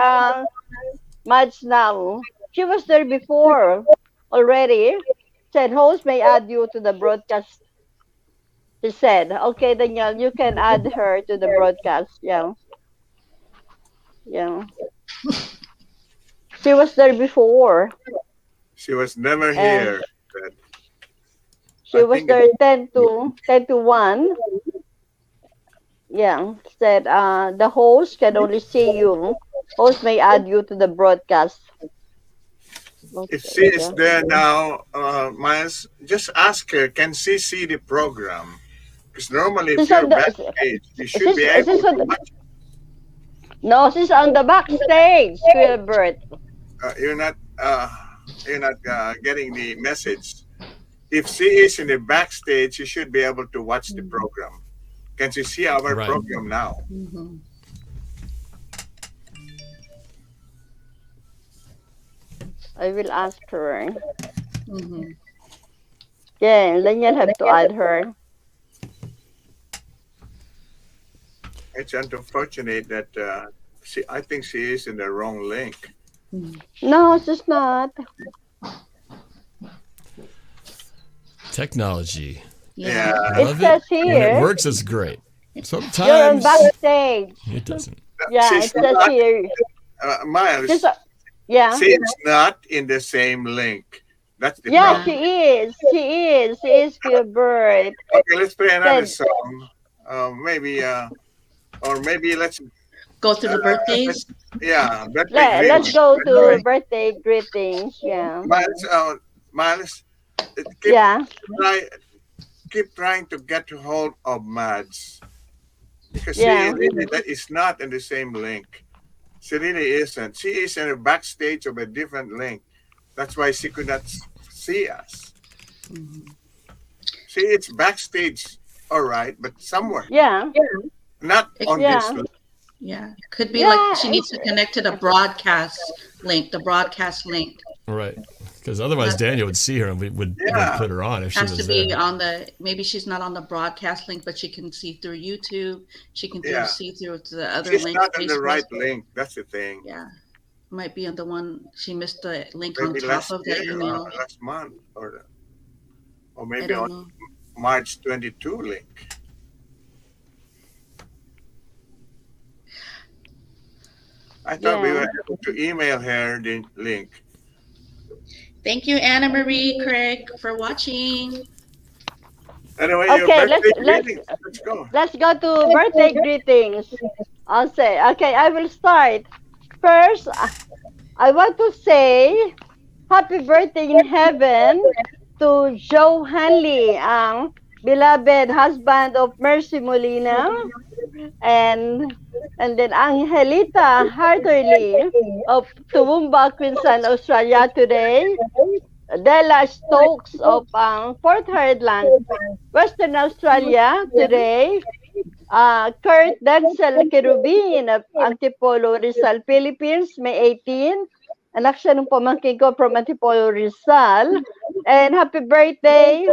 F: Mads now. She was there before already. Said, host may add you to the broadcast. She said, okay, Danielle, you can add her to the broadcast. Yeah. She was there before.
G: She was never here.
F: She was there 10 to 1. Yeah, said the host can only see you. Host may add you to the broadcast.
G: If she is there now, Miles, just ask her, can she see the program? Because normally if you're backstage, you should be able to watch.
F: No, she's on the backstage, Kuya Bert.
G: You're not getting the message. If she is in the backstage, you should be able to watch the program. Can she see our program now?
F: Mm-hmm. I will ask her. Mm-hmm. Yeah, then you'll have to add her.
G: It's unfortunate that I think she is in the wrong link.
F: No, she's not.
H: Technology.
G: Yeah.
H: I
F: It
H: love
F: says
H: it. When it
F: here,
H: works, it's great.
F: you're on
H: Sometimes
F: backstage.
H: it doesn't.
F: Yeah,
G: She's
F: it says
G: not,
F: here.
G: Miles.
F: Just, yeah.
G: She's not in the same link. That's the
F: Yeah, she
G: problem.
F: is. She is. She is Kuya Bert.
G: Okay, let's play another
F: Said,
G: song. Maybe, or maybe let's
D: Go to the birthdays.
G: yeah, birthday
F: let's
G: greetings.
F: go to
D: Alright.
F: birthday greetings. Yeah.
G: Miles, keep
F: Yeah.
G: try, keep trying to get hold of MADZ because
F: Yeah.
G: she really that is not in the same link. She really isn't. She is in a backstage of a different link. That's why she could not see us. See, it's backstage, all right, but somewhere,
F: Yeah.
G: not on this
F: Yeah.
G: link.
D: Yeah, could be
F: Yeah,
D: like she needs to connect to the broadcast link.
H: Right. Because otherwise Daniel would see her and we would put her on if she
D: Has
H: was
D: to be
H: there.
D: on the, maybe she's not on the broadcast link, but she can see through YouTube. She can
G: Yeah.
D: see through to the other
G: She's
D: link.
G: not on the
D: Facebook.
G: right link. That's the thing.
D: Yeah, might be on the one she missed the link on
G: Maybe
D: top
G: last
D: of the
G: year,
D: email.
G: last month, or
D: I
G: maybe
D: don't
G: on
D: know.
G: March 22 link. I thought we
F: Yeah.
G: were able to email her the link.
D: Thank you, Anna Marie, Craig, for watching.
G: Anyway, your
F: Okay,
G: birthday
F: let's
G: greetings. Let's go.
F: let's go to birthday greetings. I'll say. Okay, I will start. First, I want to say happy birthday in heaven to Joe Hanley, ang beloved husband of Mercy Molina, and then Angelita Harterly of Toowoomba, Queensland, Australia today. Della Stokes of Port Hedland, Western Australia today. Kurt Denzel Kerubin of Antipolo, Rizal, Philippines, May 18. Anak siya ng pamangkin ko from Antipolo, Rizal. And happy birthday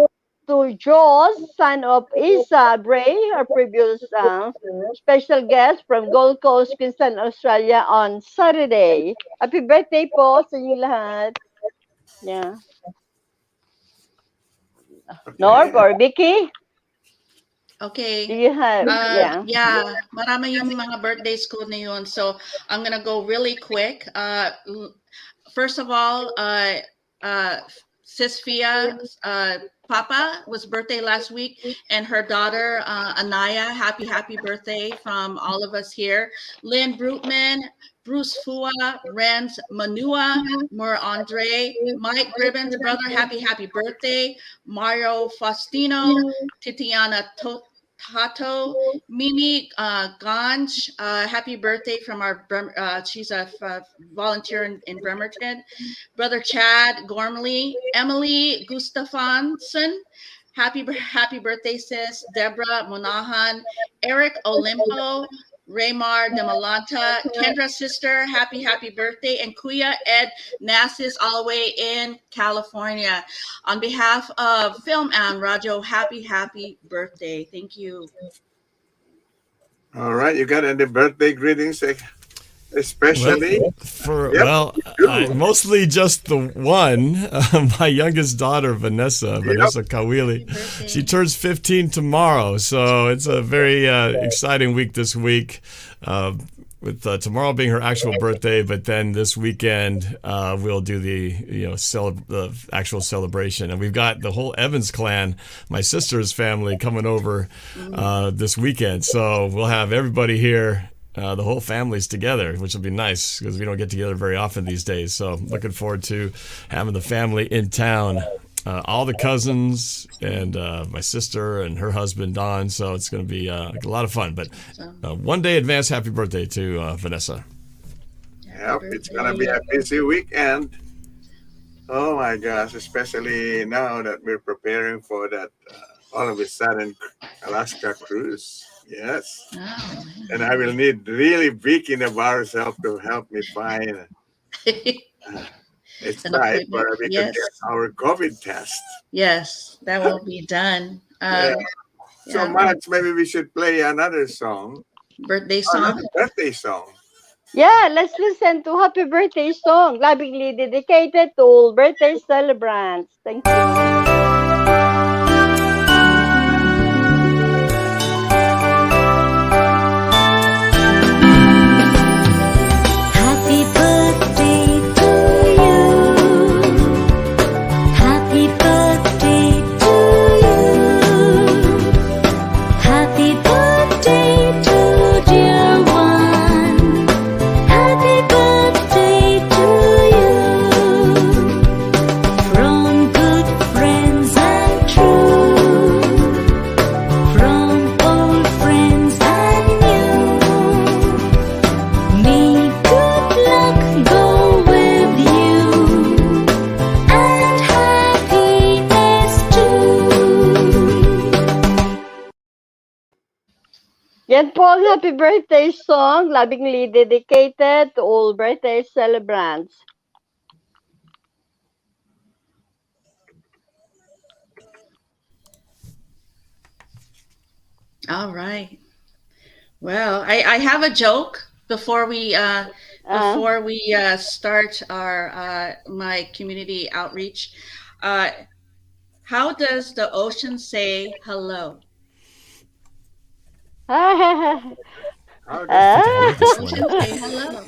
F: to Joss, son of Isa Bray, our previous special guest from Gold Coast, Queensland, Australia on Saturday. Happy birthday po sa inyo lahat. Yeah. Norb or Vicky?
D: Okay.
F: Do you have,
D: Yeah, marami yung mga birthdays ko na yun. So, I'm gonna go really quick. First of all, Sis Fia's Papa was birthday last week, and her daughter, Anaya, happy birthday from all of us here. Lynn Brutman, Bruce Fua, Renz Manua, Mur Andre, Mike Gribbons' brother, happy birthday. Mario Faustino, Titiana Tato, Mimi Ganj, happy birthday from our, she's a volunteer in Bremerton. Brother Chad Gormley, Emily Gustafsson, happy birthday sis. Deborah Monahan, Eric Olimpo, Raymar Demalanta, Kendra's sister, happy birthday, and Kuya Ed Nassis, all the way in California. On behalf of Fil-Am Radio, happy birthday. Thank you.
G: All right, you got any birthday greetings, especially?
H: Mostly just the one. My youngest daughter, Vanessa Caoili. She turns 15 tomorrow, so it's a very exciting week this week. With tomorrow being her actual birthday, but then this weekend we'll do the actual celebration, and we've got the whole Evans clan, my sister's family, coming over this weekend. So we'll have everybody here. The whole family's together, which will be nice because we don't get together very often these days. So looking forward to having the family in town. All the cousins and my sister and her husband, Don. So it's going to be a lot of fun. But one day advance happy birthday to Vanessa.
G: Yep, it's going to be a busy weekend. Oh my gosh, especially now that we're preparing for that all of a sudden Alaska cruise. Yes. Oh, and I will need really Vicky Navarro's help to help me find it's time where we can get our COVID test.
D: Yes, that will be done.
G: So much, maybe we should play another song.
D: Birthday song?
G: Birthday song.
F: Yeah, let's listen to Happy Birthday song, lovingly dedicated to all birthday celebrants. Thank you. Yan po ang happy birthday song, lovingly dedicated to all birthday celebrants.
D: All right. Well, I have a joke before we start our my community outreach. How does the ocean say hello?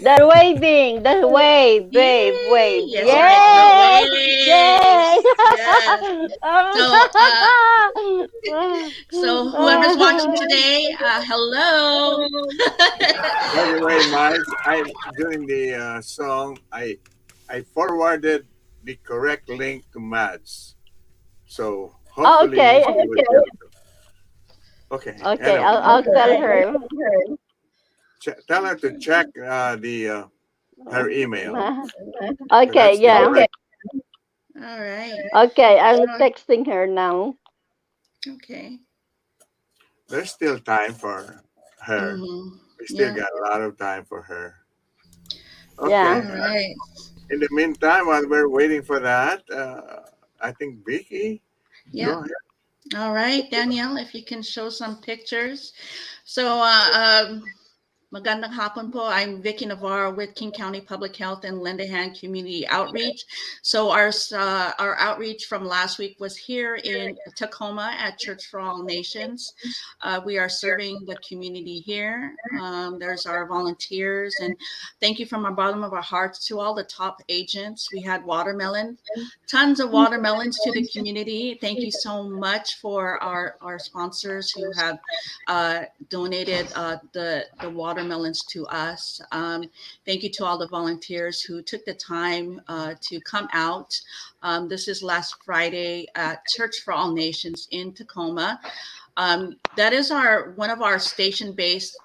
F: They're waving. They're wave.
D: Yes,
F: Yay!
D: right.
F: Yay!
D: So whoever's watching today, hello.
G: By the way, Miles, during the song, I forwarded the correct link to MADZ. So hopefully,
F: Okay.
G: she will get it. Okay.
F: Okay,
G: Anyway,
F: I'll tell her.
G: tell her to check her email.
F: Okay,
G: That's the
F: yeah.
G: correct-
D: All right.
F: Okay, I'm texting her now.
D: Okay.
G: There's still time for her. We still got a lot of time for her. Okay.
F: Yeah.
D: All right.
G: In the meantime, while we're waiting for that, I think Vicky,
D: Yeah.
G: go ahead.
D: All right, Danielle, if you can show some pictures. So, magandang hapon po. I'm Vicky Navarro with King County Public Health and Lend a Hand Community Outreach. So our outreach from last week was here in Tacoma at Church for All Nations. We are serving the community here. There's our volunteers, and thank you from the bottom of our hearts to all the top agents. We had watermelon, tons of watermelons to the community. Thank you so much for our sponsors who have donated the watermelons to us. Thank you to all the volunteers who took the time to come out. This is last Friday at Church for All Nations in Tacoma. That is one of our station base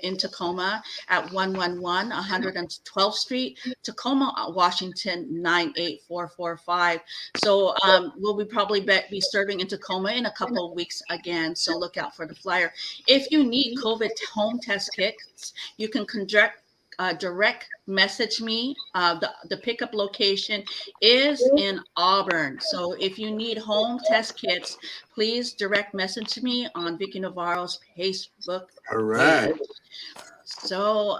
D: in Tacoma at 111 112th Street, Tacoma, Washington 98445. So we'll be probably be serving in Tacoma in a couple of weeks again. So look out for the flyer. If you need COVID home test kits, you can direct message me. The pickup location is in Auburn. So if you need home test kits, please direct message me on Vicky Navarro's Facebook.
G: All right.
D: page. So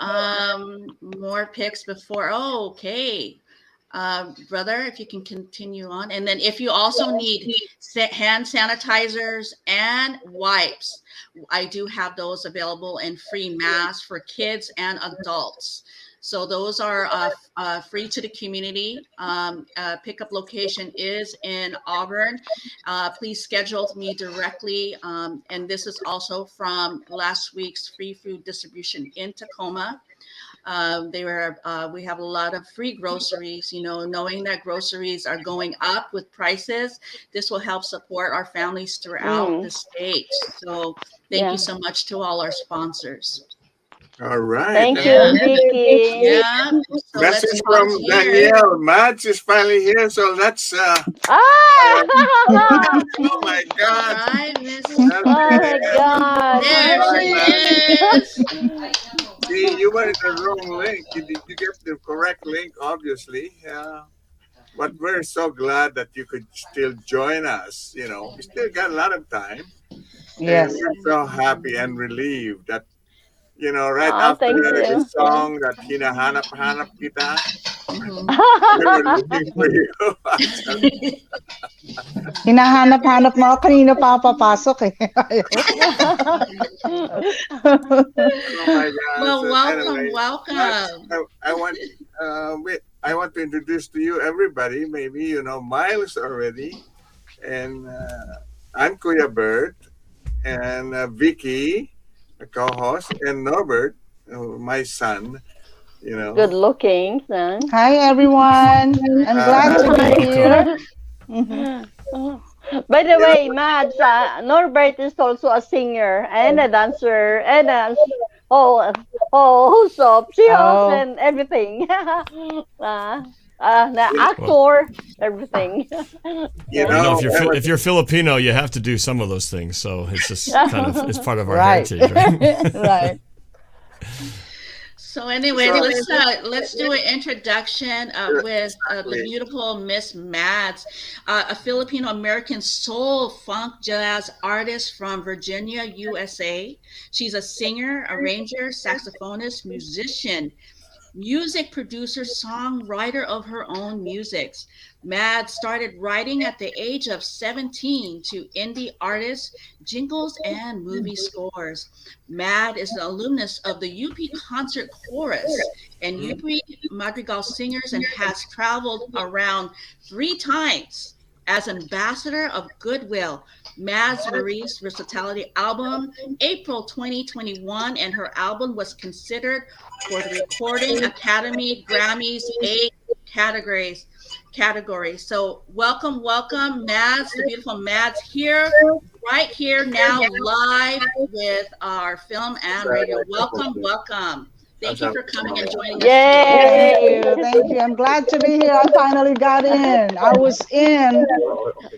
D: more pics before. Oh, okay. Brother, if you can continue on. And then if you also need hand sanitizers and wipes, I do have those available, and free masks for kids and adults. So those are free to the community. Pickup location is in Auburn. Please schedule me directly. And this is also from last week's free food distribution in Tacoma. We have a lot of free groceries, knowing that groceries are going up with prices. This will help support our families throughout the state. So thank you so much to all our sponsors.
G: All right.
F: Thank you, Vicky.
D: Yeah. So
G: Message from Danielle. MADZ is finally here, so let's.
F: Ah!
G: Oh my God!
D: Hi, Miss.
F: Oh my God!
D: There she is.
G: See, you were in the wrong link. You get the correct link, obviously. But we're so glad that you could still join us. We still got a lot of time.
U: Yes.
G: And we're so happy and relieved that, right after the song that hinahanap-hanap kita, we were looking for you.
U: Hinahanap-hanap mo ako, kanina pa papasok eh.
G: Oh my God.
D: Well,
G: So
D: welcome,
G: anyway,
D: welcome.
G: I want to introduce to you everybody. Maybe you know Miles already, and I'm Kuya Bert, and Vicky, the co-host, and Norbert, my son.
F: Good looking son.
U: Hi everyone. I'm glad to be here.
F: By the way, Mads, Norbert is also a singer and a dancer and a host of shows and everything. na actor, everything.
H: If you're Filipino, you have to do some of those things. So it's just kind of it's part of our heritage, right?
U: Right.
D: So anyway, let's do an introduction with the beautiful Miss MADZ, a Filipino-American soul funk jazz artist from Virginia, USA. She's a singer, arranger, saxophonist, musician, music producer, songwriter of her own musics. MADZ started writing at the age of 17 to indie artists, jingles, and movie scores. MADZ is an alumnus of the UP Concert Chorus and UP Madrigal Singers and has traveled around 3 times as ambassador of Goodwill. MADZ released Versatility album April 2021, and her album was considered for the Recording Academy Grammys 8 categories. So welcome, MADZ, the beautiful MADZ right here now live with our film and radio. Welcome. Thank you for coming and joining us
U: today. Thank you. I'm glad to be here. I finally got in. I was in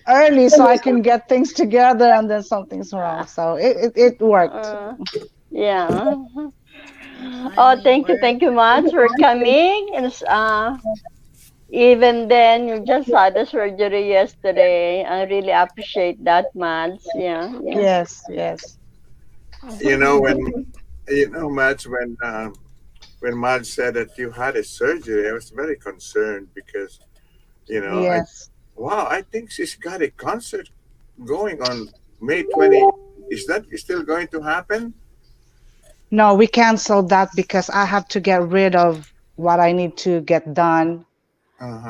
U: early so I can get things together, and then something's wrong. So it worked.
F: Yeah. Oh, thank you much for coming. And even then, you just had a surgery yesterday. I really appreciate that, MADZ. Yeah.
U: Yes.
G: MADZ, when MADZ said that you had a surgery, I was very concerned because,
U: yes.
G: I think she's got a concert going on May 20. Is that still going to happen?
U: No, we canceled that because I have to get rid of what I need to get done.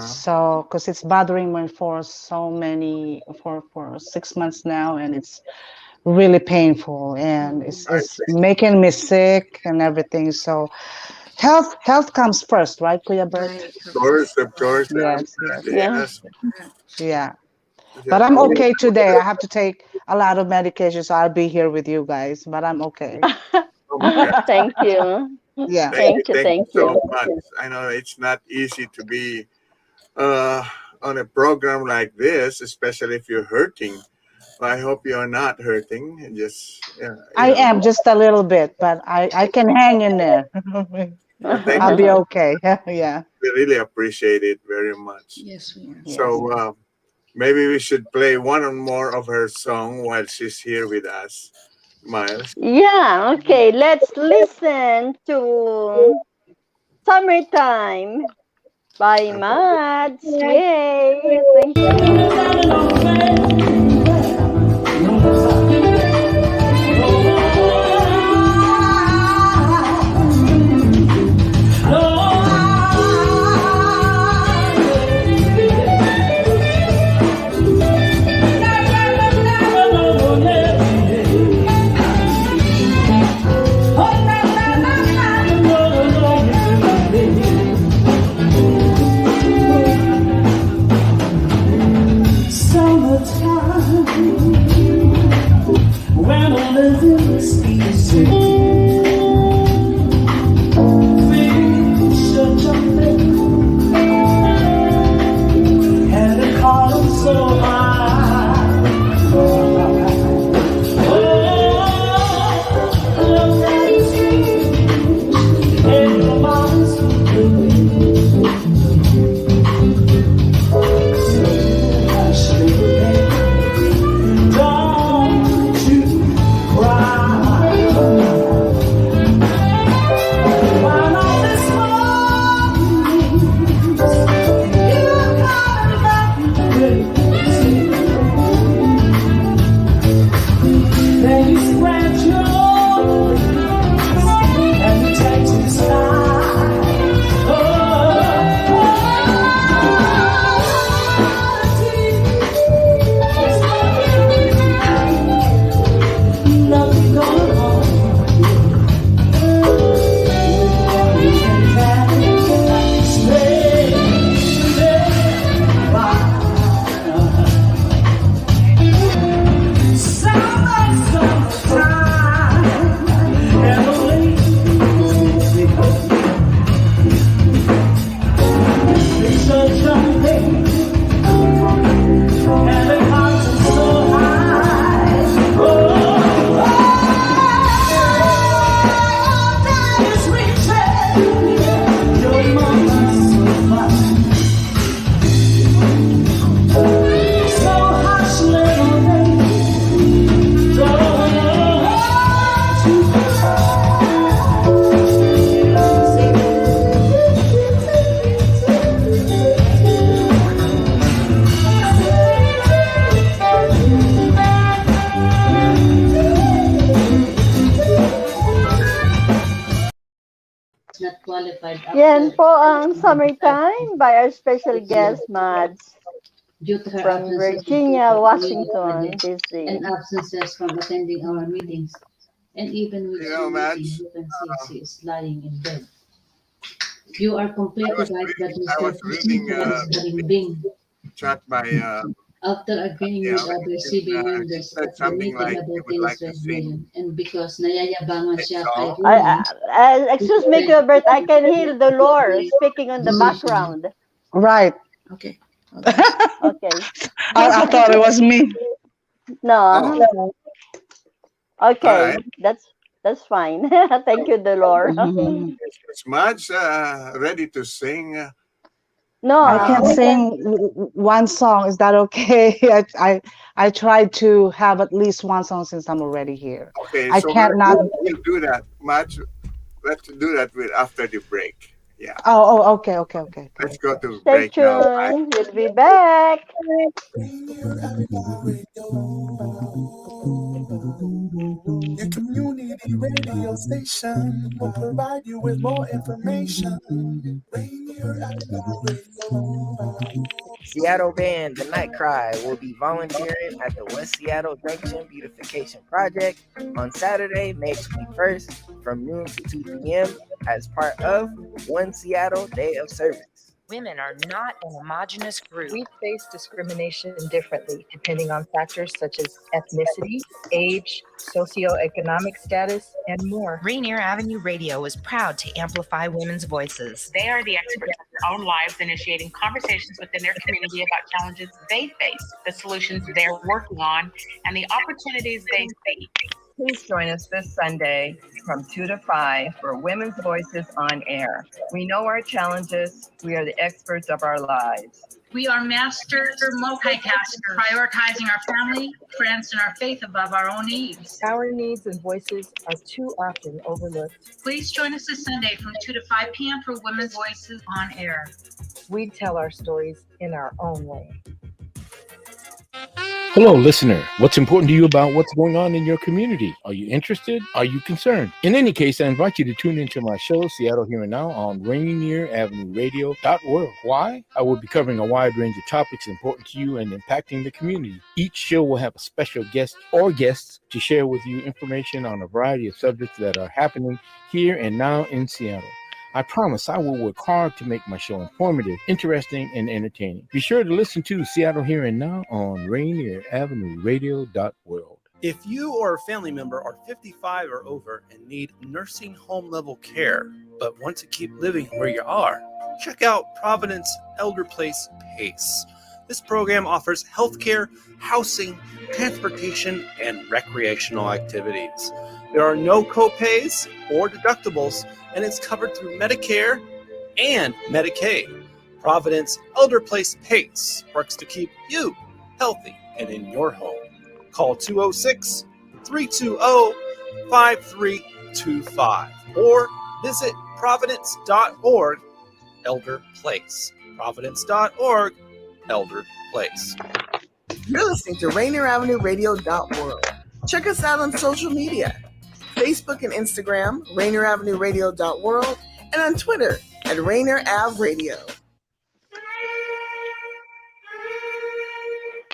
U: So, because it's bothering me for for 6 months now, and it's really painful, and it's making me sick and everything. So, health comes first, right, Kuya Bert?
G: Of course. Yes.
U: Yeah. But I'm okay today. I have to take a lot of medication, so I'll be here with you guys. But I'm okay.
F: Thank you.
U: Yeah.
F: Thank you
G: so much. I know it's not easy to be on a program like this, especially if you're hurting. I hope you're not hurting.
U: I am just a little bit, but I can hang in there. I'll be okay. Yeah.
G: We really appreciate it very much.
D: Yes, we are.
G: So maybe we should play one or more of her song while she's here with us, Miles.
F: Yeah. Okay. Let's listen to "Summertime" by MADZ. Yay! Thank you.
E: Summertime.
C: certified
F: Yan
C: after
F: po ang Summertime by our special guest, MADZ,
C: due to her
F: from
C: absence of
F: Virginia,
C: duty,
F: Washington,
C: and
F: D.C.
C: absences from attending our meetings. And even with
G: You know,
C: meeting,
G: Mads,
C: you can see she is lying in bed. You are completely right that
G: I was
C: Mr.
G: reading
C: Bing,
G: chat by
C: after agreeing
G: yeah,
C: with other CB
G: she
C: members
G: said
C: of the
G: something
C: meeting
G: like she would like
C: about
G: to
C: Taylor's
G: sing
C: resignation, and because nayayabangan
G: a
C: siya kay
G: song.
C: Rooney,
F: Excuse me, Kuya Bert, I can hear the Lord speaking on the background.
U: Right.
D: Okay.
F: Okay.
U: I thought it was me.
F: No.
G: Oh.
F: Okay,
G: All right.
F: that's fine. Thank you, the Lord.
G: Is Mads ready to sing?
F: No,
U: I can't sing one song. Is that okay? I tried to have at least one song since I'm already here.
G: Okay,
U: I
G: so
U: can't not.
G: we'll do that. Mads, let's do that after the break. Yeah.
U: Oh, okay.
G: Let's go to
F: Stay
G: break now.
F: tuned. We'll be back.
S: Your community radio station will provide you with more information. Rainier Avenue Radio.
V: Seattle band The Night Cry will be volunteering at the West Seattle Junction Beautification Project on Saturday, May 21st from noon to 2 p.m. as part of One Seattle Day of Service.
J: Women are not an homogenous group. We face discrimination differently depending on factors such as ethnicity, age, socioeconomic status, and more.
W: Rainier Avenue Radio is proud to amplify women's voices.
X: They are the experts of their own lives, initiating conversations within their community about challenges they face, the solutions they're working on, and the opportunities they see.
J: Please join us this Sunday from 2 to 5 for Women's Voices on Air. We know our challenges. We are the experts of our lives.
X: We are master multitaskers, prioritizing our family, friends, and our faith above our own needs.
J: Our needs and voices are too often overlooked.
X: Please join us this Sunday from 2 to 5 p.m. for Women's Voices on Air.
J: We tell our stories in our own way.
Y: Hello, listener. What's important to you about what's going on in your community? Are you interested? Are you concerned? In any case, I invite you to tune into my show, Seattle Here and Now, on Rainier Avenue Radio.org. Why? I will be covering a wide range of topics important to you and impacting the community. Each show will have a special guest or guests to share with you information on a variety of subjects that are happening here and now in Seattle. I promise I will work hard to make my show informative, interesting, and entertaining. Be sure to listen to Seattle Here and Now on Rainier Avenue Radio.world.
N: If you or a family member are 55 or over and need nursing home level care, but want to keep living where you are, check out Providence Elder Place PACE. This program offers healthcare, housing, transportation, and recreational activities. There are no copays or deductibles, and it's covered through Medicare and Medicaid. Providence Elder Place PACE works to keep you healthy and in your home. Call 206-320-5325 or visit providence.org Elder Place. Providence.org Elder Place.
Z: You're listening to Rainier Avenue Radio.world. Check us out on social media. Facebook and Instagram, Rainier Avenue Radio.world, and on Twitter at Rainier Ave Radio.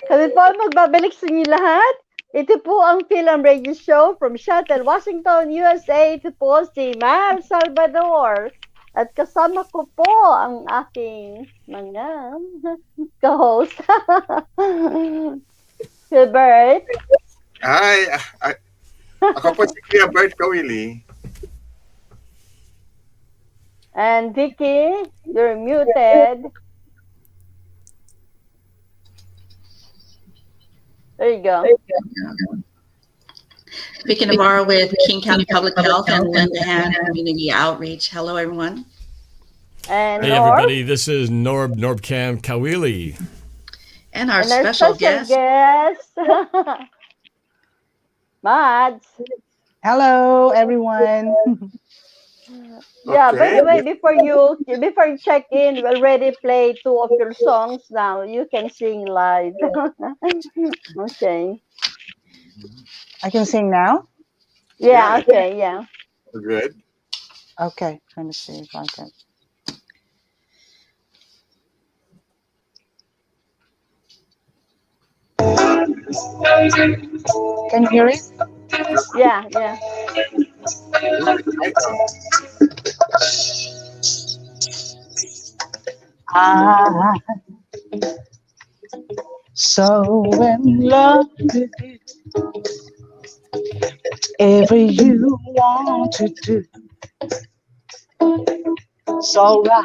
F: Kami po magbabalik sa inyo lahat. Ito po ang Fil-Am Radio Show from Seattle, Washington, USA. Ito po si Mar Salvador. At kasama ko po ang aking mga co-host. Kuya Bert.
G: Hi. Ako po si Kuya Bert Caoili.
F: And Vicky, you're muted. There you go.
D: Vicky Navarro with King County Public Health and Lindahan Community Outreach. Hello, everyone.
F: And
H: hey, everybody. This is NorbCam Caoili.
D: And our special guest.
F: MADZ.
U: Hello, everyone.
F: Yeah, by the way, before you check in, we already played 2 of your songs now. You can sing live. Okay.
U: I can sing now?
F: Yeah, okay, yeah.
G: Good.
U: Okay, let me see if I can. Can you hear it?
F: Yeah, yeah.
U: I'm so in love with you. Whatever you want to do, it's alright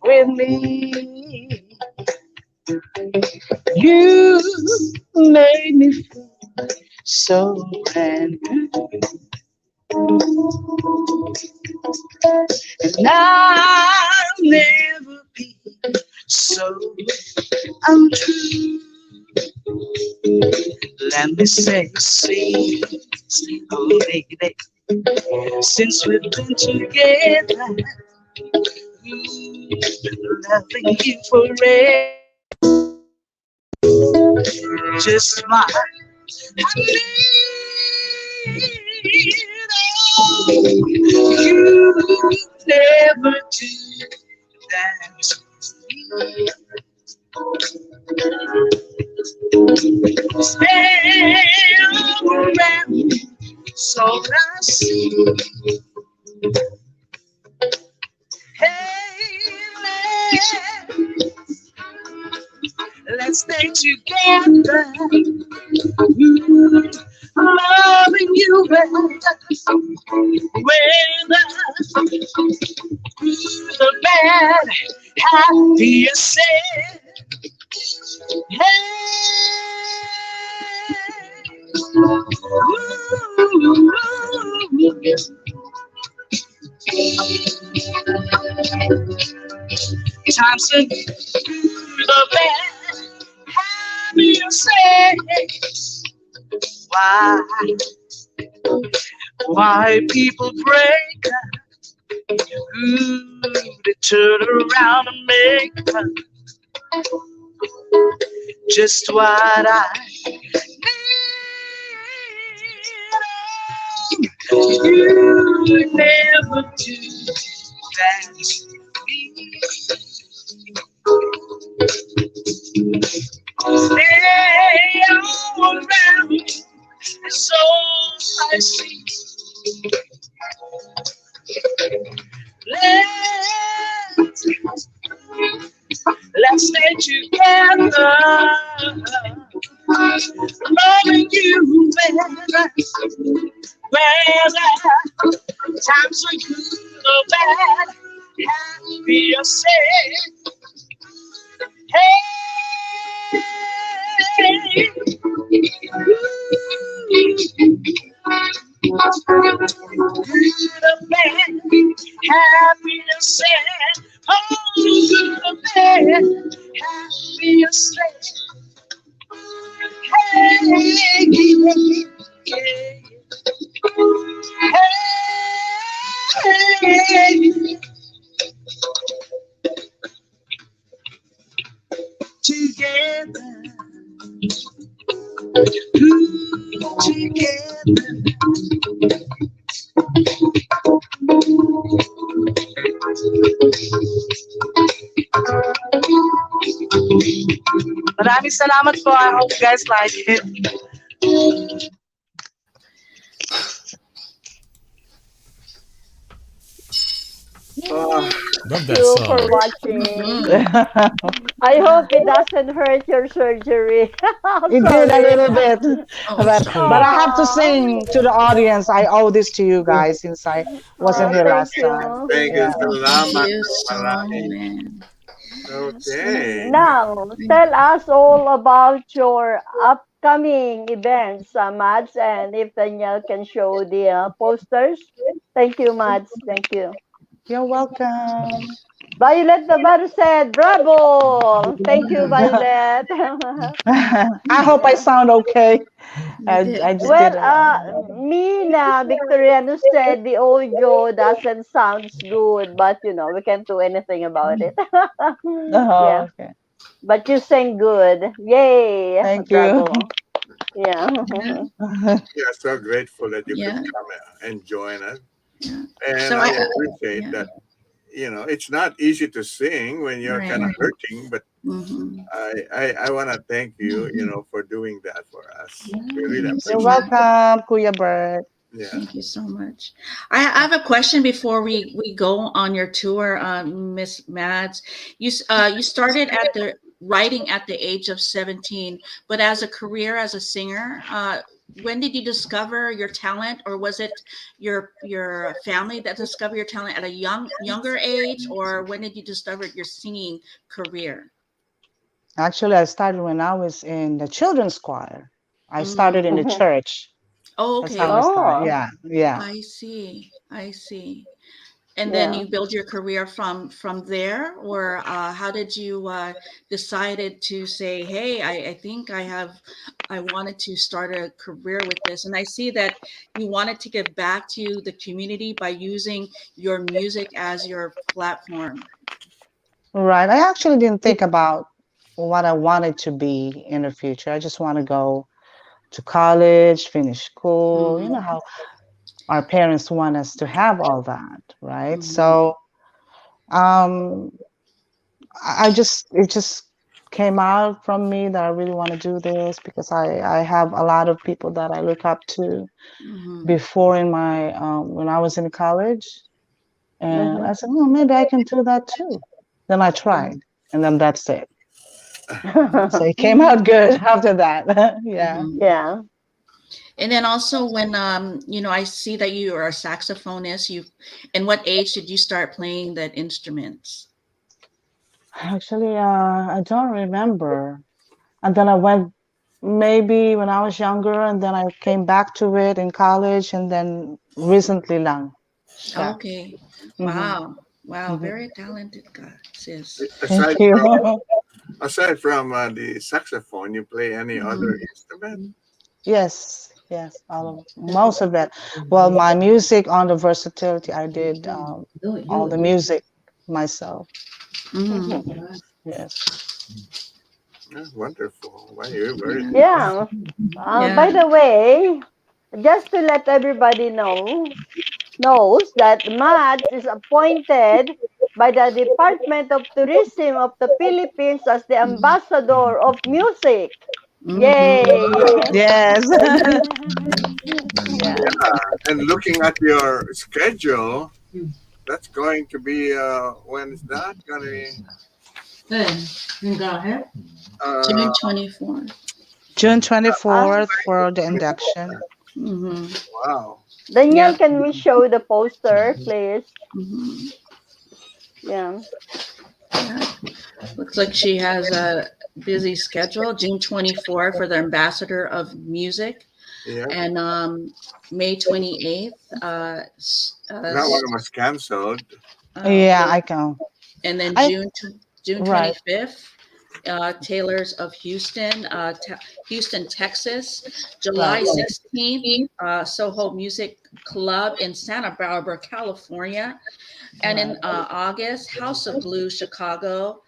U: with me. You made me feel so brand new, and I'll never be so untrue. Let me say, oh lady, since we've been together, loving you forever, just my you never do that. Stay around so I see. Hey, let's stay together. Loving you better, whether good or bad, happy or sad. Times are good or bad, happy or sad. Why people break up? They turn around and make up just what I need. You never do that to me. Stay all around, so I see. Let's stay together, loving you better, whether times are good or bad, happy or sad. Hey, good or bad, happy or sad. Oh, good or bad, happy or sad. Hey, hey, together, Maraming salamat po. I hope you guys like it.
H: Love that
F: Thank you
H: song.
F: for watching. I hope it doesn't hurt your surgery.
U: It did a little bit, but
F: sorry.
U: I have to sing to the audience. I owe this to you guys since I wasn't here last time.
G: Thank you, salamat.
D: Thank you so
G: Marami. Okay.
F: Now, tell us all about your upcoming events, Mads, and if Danielle can show the posters. Thank you, Mads. Thank you.
U: You're welcome.
F: Violet Navarro said, bravo! Thank you, Violet.
U: I hope I sound okay. I just did
F: Mina Victoriano said the audio doesn't sound good, but we can't do anything about it. Yeah.
U: Okay.
F: But you sang good. Yay!
U: Thank
F: bravo.
U: you.
F: Yeah.
G: We are so grateful that you could come and join us. And
D: So
G: I appreciate that it's not easy to sing when you're kind of
D: Right.
G: hurting, but
D: Mm-hmm.
G: I want to thank you, for doing that for us. We really
U: You're
G: appreciate
U: welcome, Kuya Bert.
G: it. Yeah.
D: Thank you so much. I have a question before we go on your tour, Miss Mads. You started at the writing at the age of 17, but as a career as a singer, when did you discover your talent, or was it your family that discovered your talent at a younger age, or when did you discover your singing career?
U: Actually, I started when I was in the children's choir. I started in the church.
D: Oh,
U: That's
D: okay.
U: how I started. Yeah, yeah.
D: I see. I see. And then
F: Yeah.
D: you build your career from there, or how did you decided to say, hey, I think I wanted to start a career with this, and I see that you wanted to give back to the community by using your music as your platform.
U: Right. I actually didn't think about what I wanted to be in the future. I just want to go to college, finish school. You know how our parents want us to have all that, right? So um it just came out from me that I really want to do this because I have a lot of people that I look up to before in my when I was in college, and I said, well, maybe I can do that too. Then I tried, and then that's it. So it came out good after that. Yeah.
F: Yeah.
D: And then also when I see that you are a saxophonist, in what age did you start playing that instruments?
U: Actually, I don't remember. And then I went maybe when I was younger, and then I came back to it in college, and then recently lang. siya.
D: Okay.
U: Mhm.
D: Wow, very talented guy, sis.
U: Thank you.
G: Aside from the saxophone, you play any other instrument?
U: Yes, most of it. Well, my music on the versatility, I did all the music myself. Yes.
G: Wonderful. Wow, you're very
F: Yeah. By the way, just to let everybody knows that Mads is appointed by the Department of Tourism of the Philippines as the ambassador of music. Yay!
U: Yes.
F: Yeah.
G: And looking at your schedule, that's going to be when is that going to be?
D: June 24th.
U: June 24th for the induction.
G: Wow.
F: Danielle, can we show the poster, please? Yeah.
D: Looks like she has a busy schedule. June 24th for the ambassador of music.
G: Yeah.
D: And May 28th.
G: That one was canceled.
U: Yeah, I can.
D: And then June
U: Right.
D: 25th, Taylors of Houston, Houston, Texas. July 16th, Soho Music Club in Santa Barbara, California. And in August, House of Blues, Chicago.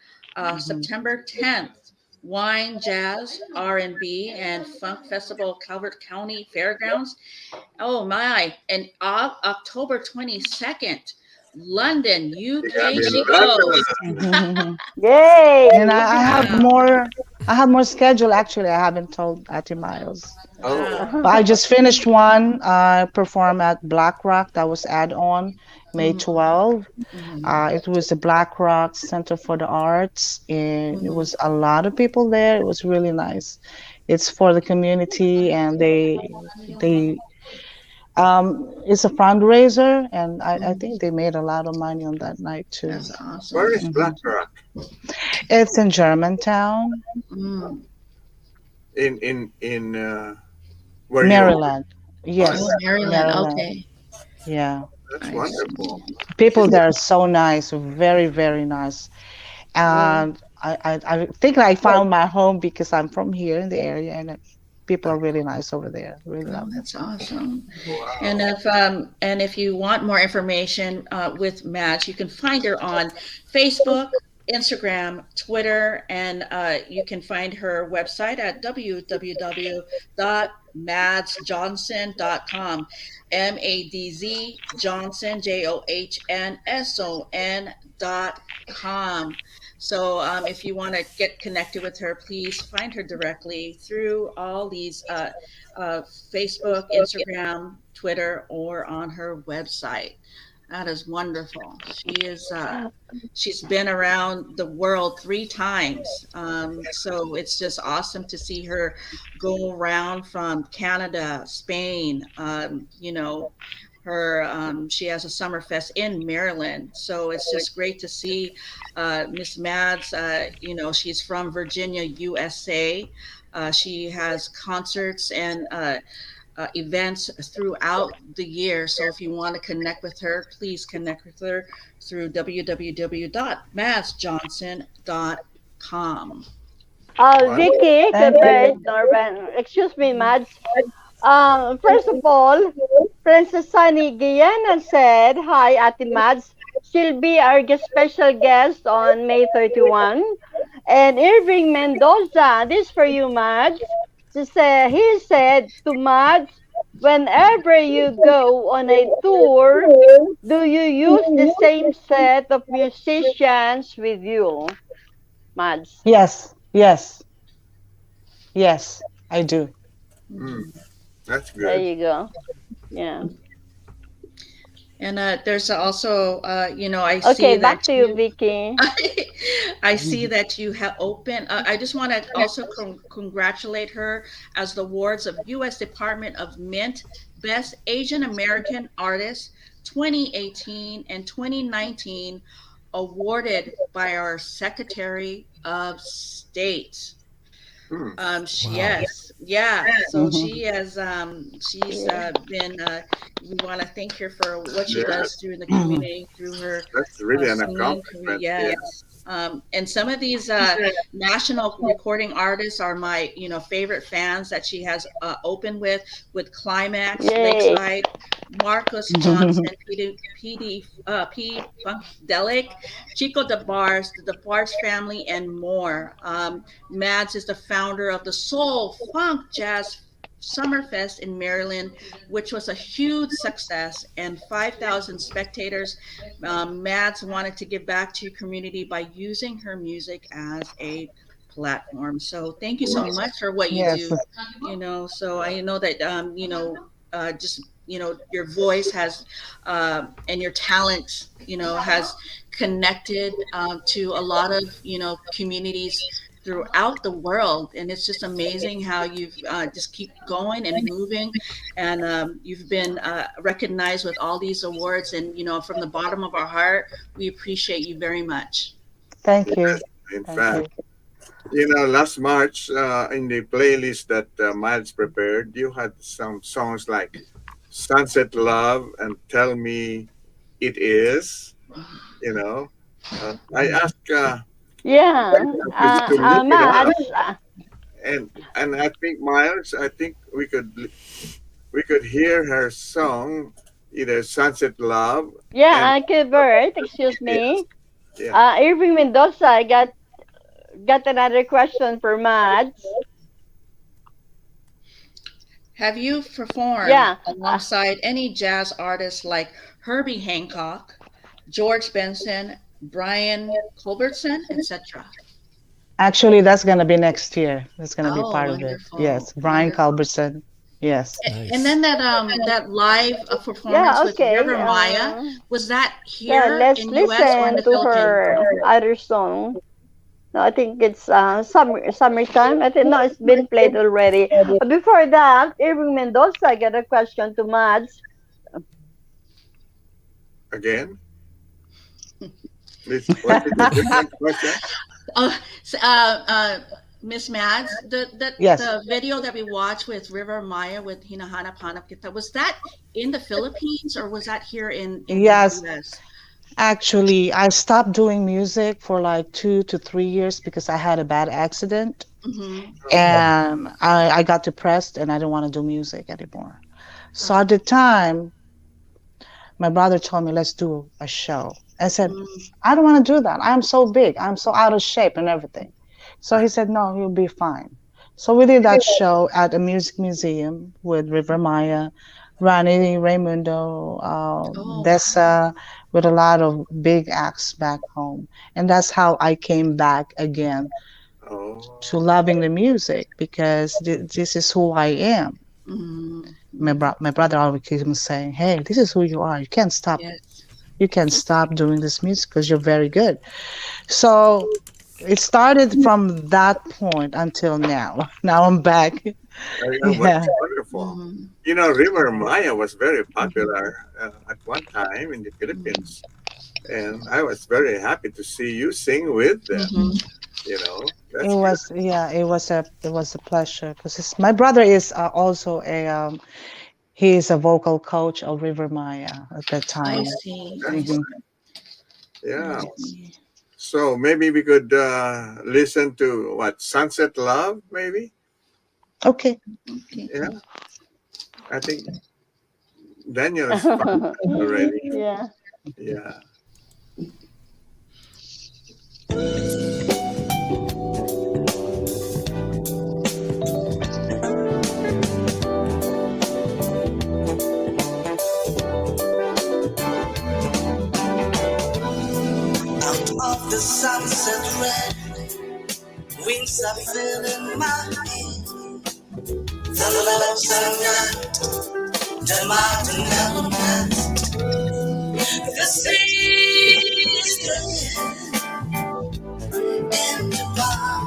D: September 10th, Wine, Jazz, R&B, and Funk Festival, Calvert County Fairgrounds. Oh my! And October 22nd, London, UK, she goes.
F: Yay!
U: And I have more. I have more schedule actually. I haven't told Ati Miles. But I just finished one. I performed at Black Rock. That was add-on May 12. It was the Black Rock Center for the Arts, and it was a lot of people there. It was really nice. It's for the community, and they it's a fundraiser, and I think they made a lot of money on that night too.
D: That's awesome.
G: Where is Black Rock?
U: It's in Germantown,
G: In where
U: Maryland. Yes,
D: Oh, Maryland. Okay.
U: Yeah.
G: That's wonderful.
U: People there are so nice, very, very nice. And I think I found my home because I'm from here in the area, and people are really nice over there. Really
D: Oh,
U: love it.
D: that's awesome. And if you want more information with Mads, you can find her on Facebook, Instagram, Twitter, and you can find her website at MADZJohnson.com. MADZ Johnson, JOHNSON.com. So if you want to get connected with her, please find her directly through all these Facebook, Instagram, Twitter, or on her website. That is wonderful. She's been around the world 3 times. So it's just awesome to see her go around from Canada, Spain, she has a summer fest in Maryland. So it's just great to see Miss Mads. She's from Virginia, USA. She has concerts and events throughout the year. So if you want to connect with her, please connect with her through www.madsjohnson.com.
F: Vicky, Bert, Norman, excuse me, Mads. First of all, Princess Sunny Guyana said, "Hi, Ate Mads. She'll be our special guest on May 31. And Irving Mendoza, this for you, Mads. He said to Mads, whenever you go on a tour, do you use the same set of musicians with you, Mads?"
U: Yes, I do.
G: That's good.
F: There you go. Yeah.
D: And there's also, I see
F: Okay,
D: that
F: back to you, Vicky.
D: I see that you have opened. I just want to also congratulate her as the awards of U.S. Department of Mint Best Asian American Artist 2018 and 2019 awarded by our Secretary of State. Yes, yeah. So she has, been. We want to thank her for what she does through the community, through her.
G: That's really an
D: singing
G: accomplishment.
D: career. Yes. And some of these national recording artists are my, favorite fans that she has opened with Climax, Lakeside, Marcus Johnson, P. Funkdelic, Chico DeBarge, the DeBarge family, and more. Mads is the founder of the Soul Funk Jazz Summerfest in Maryland, which was a huge success, and 5,000 spectators. Mads wanted to give back to your community by using her music as a platform. So thank you so much for what you do. So I know that your voice has and your talent has connected to a lot of communities throughout the world, and it's just amazing how you've just keep going and moving, and you've been recognized with all these awards, and from the bottom of our heart, we appreciate you very much.
U: Thank you.
G: In fact, last March in the playlist that Miles prepared, you had some songs like Sunset Love and Tell Me It Is. I asked
F: Mads.
G: And I think Miles, we could hear her song, either Sunset Love.
F: Yeah, Bert, excuse me.
G: Yeah.
F: Irving Mendoza, I got another question for Mads.
D: Have you performed alongside any jazz artists like Herbie Hancock, George Benson, Brian Culbertson, etc.?
U: Actually, that's going to be next year. That's going to be part
D: wonderful.
U: of it. Yes, Brian Culbertson. Yes.
D: And then that live performance with River Maya, was that here
F: let's
D: in US or in the
F: listen to her
D: Philippines?
F: other song. No, I think it's summertime. I think it's been played already. But before that, Irving Mendoza, I got a question to Mads.
G: Again? What's the different question?
D: Miss Mads, the video that we watched with River Maya with Hinahanap Hanap Kita, was that in the Philippines or was that here in the US?
U: Actually, I stopped doing music for like 2 to 3 years because I had a bad accident. And I got depressed and I didn't want to do music anymore. So at the time, my brother told me, let's do a show. I said, I don't want to do that. I'm so big. I'm so out of shape and everything. So he said, no, you'll be fine. So we did that show at a music museum with River Maya, Rani, Raimundo, Dessa, with a lot of big acts back home. And that's how I came back again to loving the music, because this is who I am. My brother always keeps saying, "Hey, this is who you are. You can't stop. You can't stop doing this music because you're very good." So it started from that point until now. Now I'm back.
G: That's wonderful. You know, River Maya was very popular at one time in the Philippines, and I was very happy to see you sing with them. You know,
U: It was a pleasure, because my brother is also he is a vocal coach of River Maya at that time.
D: I see.
G: Yeah. So maybe we could listen to what, Sunset Love, maybe?
U: Okay.
G: Yeah. I think Daniel is fine already.
F: Yeah.
G: Yeah.
E: Of the sunset red, wings are filling my head. The love's night, the mountain element, the seas in the palm,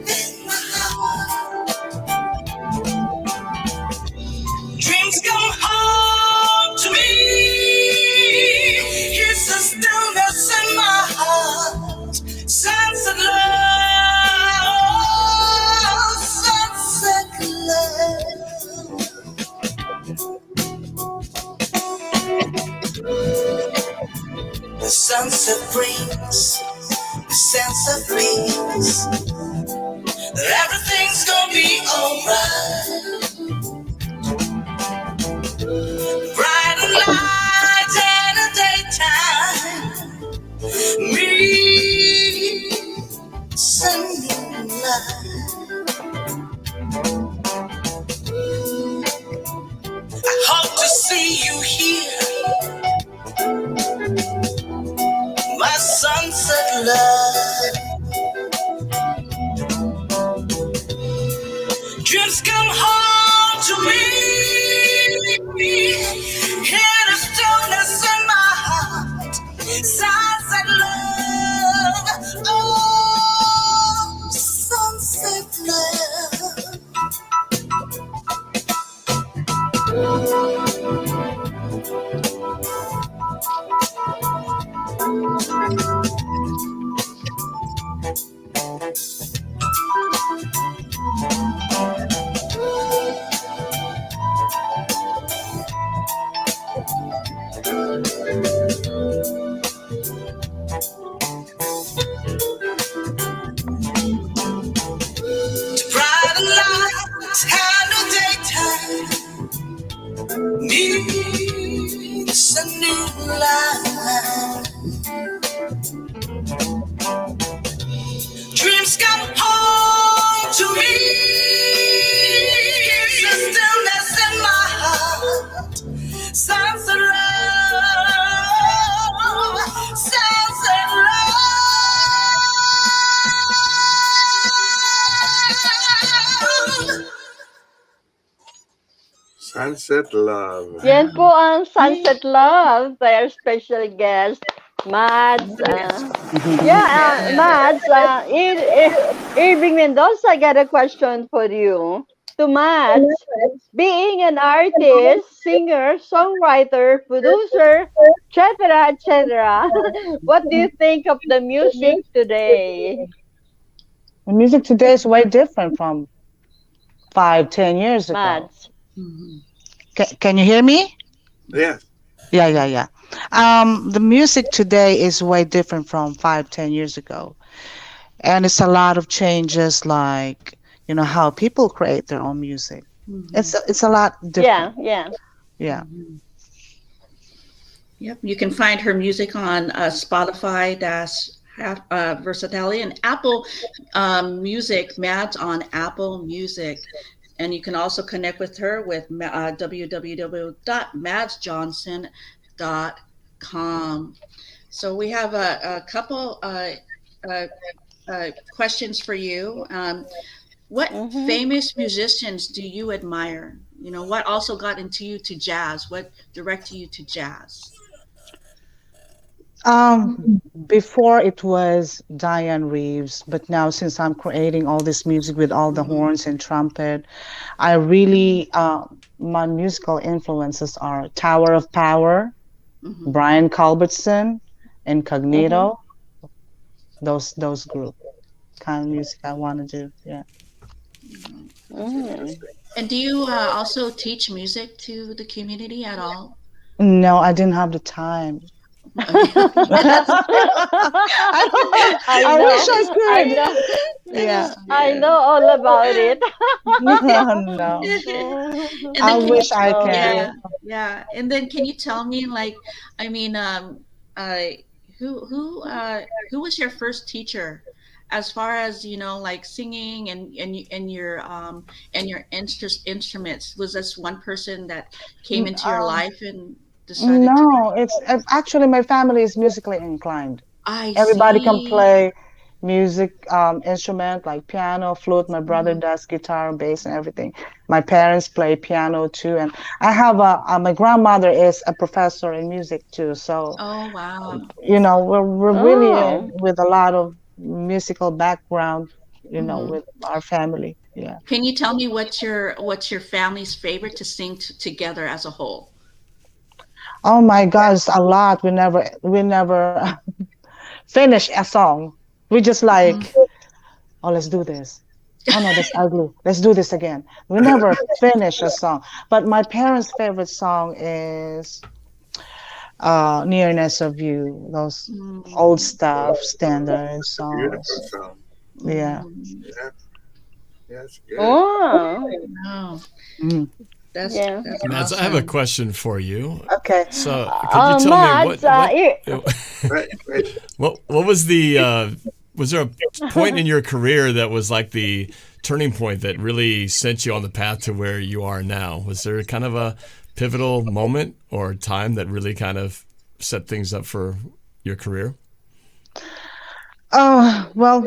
E: in my heart. Dreams come home to me. Here's the stillness in my heart. Sunset love, sunset love. The sunset brings the sense of peace, that everything's gonna be alright. Bright and light in the daytime, me sunlight. I hope to see you here, my sunset love. Dreams come home to me. Hear the stillness in my heart. Sunset love. Oh, sunset love. Bright and light, time of daytime, meets a new life. Dreams come home to me. It's the stillness in my heart. Sunset love, sunset love.
G: Sunset Love.
F: Yan po ang Sunset Love by our special guest, Mads. Mads, Irving Mendoza, I got a question for you. To Mads, being an artist, singer, songwriter, producer, etc., what do you think of the music today?
U: The music today is way different from 5-10 years ago.
F: Mads.
U: Can you hear me?
G: Yes.
U: Yeah. The music today is way different from 5-10 years ago. And it's a lot of changes, like, how people create their own music. It's a lot different. Yeah.
D: Yep. You can find her music on Spotify. versatility. And Apple Music, Mads on Apple Music. And you can also connect with her with www.madsjohnson.com. So we have a couple questions for you. What famous musicians do you admire? You know, what also got into you to jazz? What directed you to jazz?
U: Before it was Diane Reeves, but now since I'm creating all this music with all the horns and trumpet, I really my musical influences are Tower of Power, Brian Culbertson, Incognito. Those group kind of music I want to do. Yeah.
D: And do you also teach music to the community at all?
U: No, I didn't have the time. I wish I could. Yeah.
F: I know all about it.
U: No. I wish I can.
D: Yeah. And then can you tell me, like, I mean, who was your first teacher, as far as, you know, like singing and your instruments? Was this one person that came into your life and decided?
U: No, it's actually my family is musically inclined. Everybody can play music instrument like piano, flute. My brother does guitar, bass, and everything. My parents play piano too, and I have my grandmother is a professor in music too. So
D: oh wow,
U: you know, we're really with a lot of musical background, you know, with our family. Yeah.
D: Can you tell me what's your family's favorite to sing together as a whole?
U: Oh my gosh, a lot. We never finish a song. We just like, oh, let's do this. Oh no, that's ugly. Let's do this again. We never finish a song. But my parents' favorite song is Nearness of You. Those old stuff, standard songs.
G: Beautiful song.
U: Yeah.
G: Yes, good.
F: Oh.
D: Wow.
U: That's
H: Mads, I have a question for you.
U: Okay.
H: So, could you tell me what was the was there a point in your career that was like the turning point that really sent you on the path to where you are now? Was there kind of a pivotal moment or time that really kind of set things up for your career?
U: Well,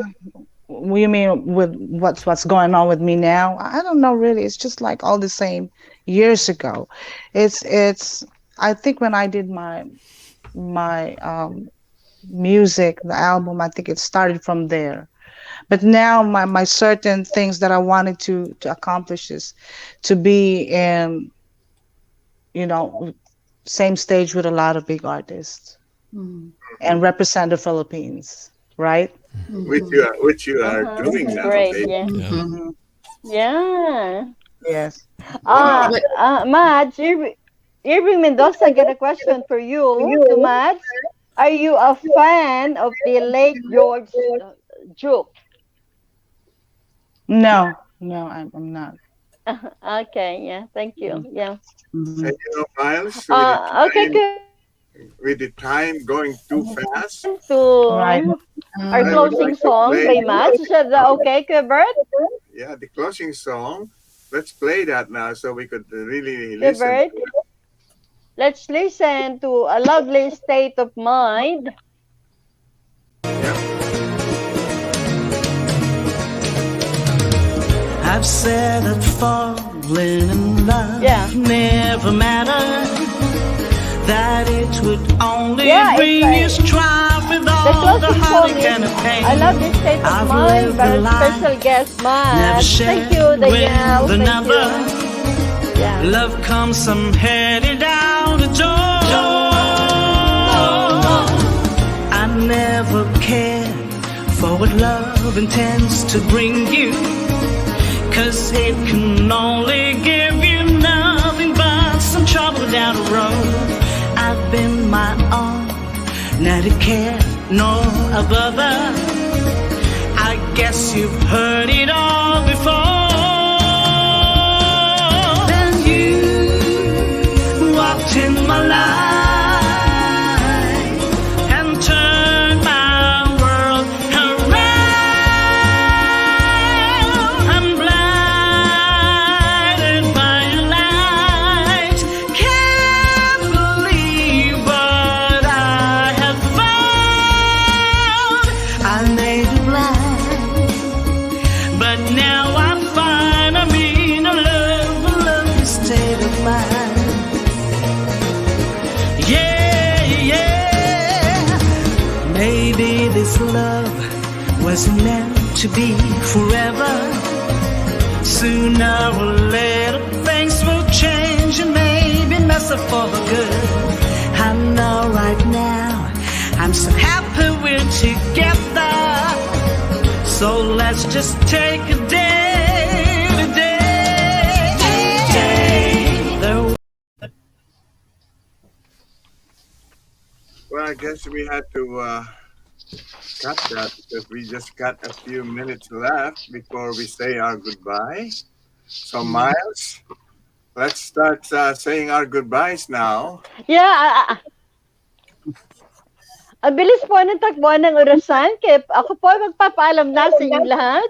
U: you mean with what's going on with me now? I don't know really. It's just like all the same years ago. It's I think when I did my music, the album, I think it started from there. But now my certain things that I wanted to accomplish is to be in, you know, same stage with a lot of big artists and represent the Philippines, right?
G: Which you are doing now.
F: Great,
G: baby.
F: Yeah.
U: Yes.
F: Mads, Irving Mendoza got a question for you. To Mads, are you a fan of the late George Duke?
U: No, I'm not.
F: Okay, yeah, thank you. Yeah.
G: And you know, Miles, with the time going too fast.
F: Our closing song by Mads. Is that okay, Kuya Bert?
G: Yeah, the closing song. Let's play that now so we could really
F: Kuya
G: listen.
F: Bert, let's listen to A Lovely State of Mind.
E: I've said that falling in love never mattered. That it would only bring you strife with all the heartache and the pain.
F: I love this state of mind, but special guest man. Thank you, Danielle. Thank you. Yeah.
E: Love comes some headed down the door. I never cared for what love intends to bring you, 'cause it can only give you nothing but some trouble down the road. I've been my own, never cared no other. I guess you've heard it all before. Then you walked in my life and turned my world love wasn't meant to be forever. Sooner or later things will change and maybe mess up for the good. I know right now I'm so happy we're together. So let's just take a day today.
G: Well, I guess we had to cut that because we just got a few minutes left before we say our goodbye. So, Miles, let's start saying our goodbyes now.
F: Yeah, ang bilis po ng takbuhan ng orasan. Kaya ako po ay magpapaalam na sa inyong lahat.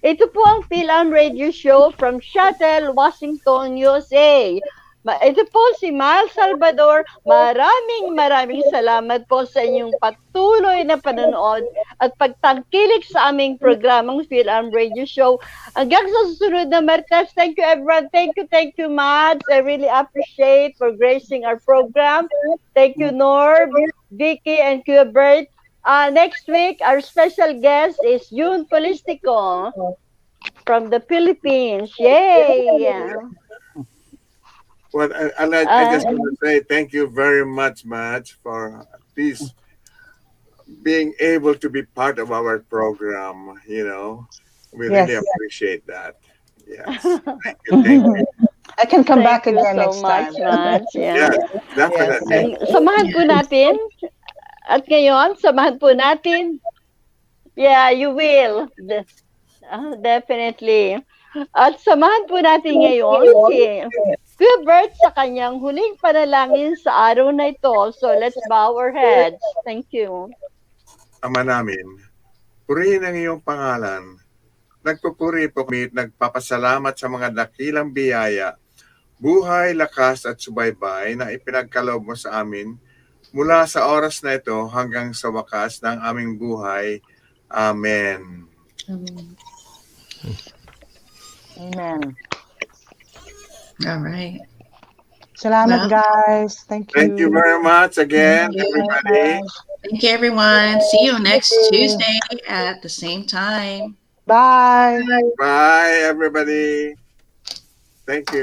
F: Ito po ang Fil-Am Radio Show from Seattle, Washington, USA. Ito po si Miles Salvador. Maraming salamat po sa inyong patuloy na panonood at pagtangkilik sa aming programang Fil-Am Radio Show. Hanggang sa susunod na Martes, thank you everyone. Thank you, Mads. I really appreciate for gracing our program. Thank you, Norb, Vicky, and Kuya Bert. Next week, our special guest is Yun Polistico from the Philippines. Yay!
G: Well, I just want to say thank you very much, Madge, for at least being able to be part of our program. You know, we really appreciate that. Yes. Thank you.
U: I can come back again
F: so
U: next
F: much,
U: time.
F: Madge. Yeah.
G: Definitely.
F: Samahan po natin. At ngayon, samahan po natin. Yeah, you will. Definitely. At samahan po natin ngayon si Kuya Bert sa kanyang huling panalangin sa araw na ito. So let's bow our heads. Thank you.
G: Ama namin, purihin ang iyong pangalan. Nagpupuri po kami at nagpapasalamat sa mga dakilang biyaya, buhay, lakas at subaybay na ipinagkaloob mo sa amin mula sa oras na ito hanggang sa wakas ng aming buhay. Amen.
U: Amen.
D: All right.
U: Salamat, guys. Thank you.
G: Thank you very much again, everybody.
D: Thank you, everyone. See you next Tuesday at the same time.
U: Bye.
G: Bye, everybody. Thank you.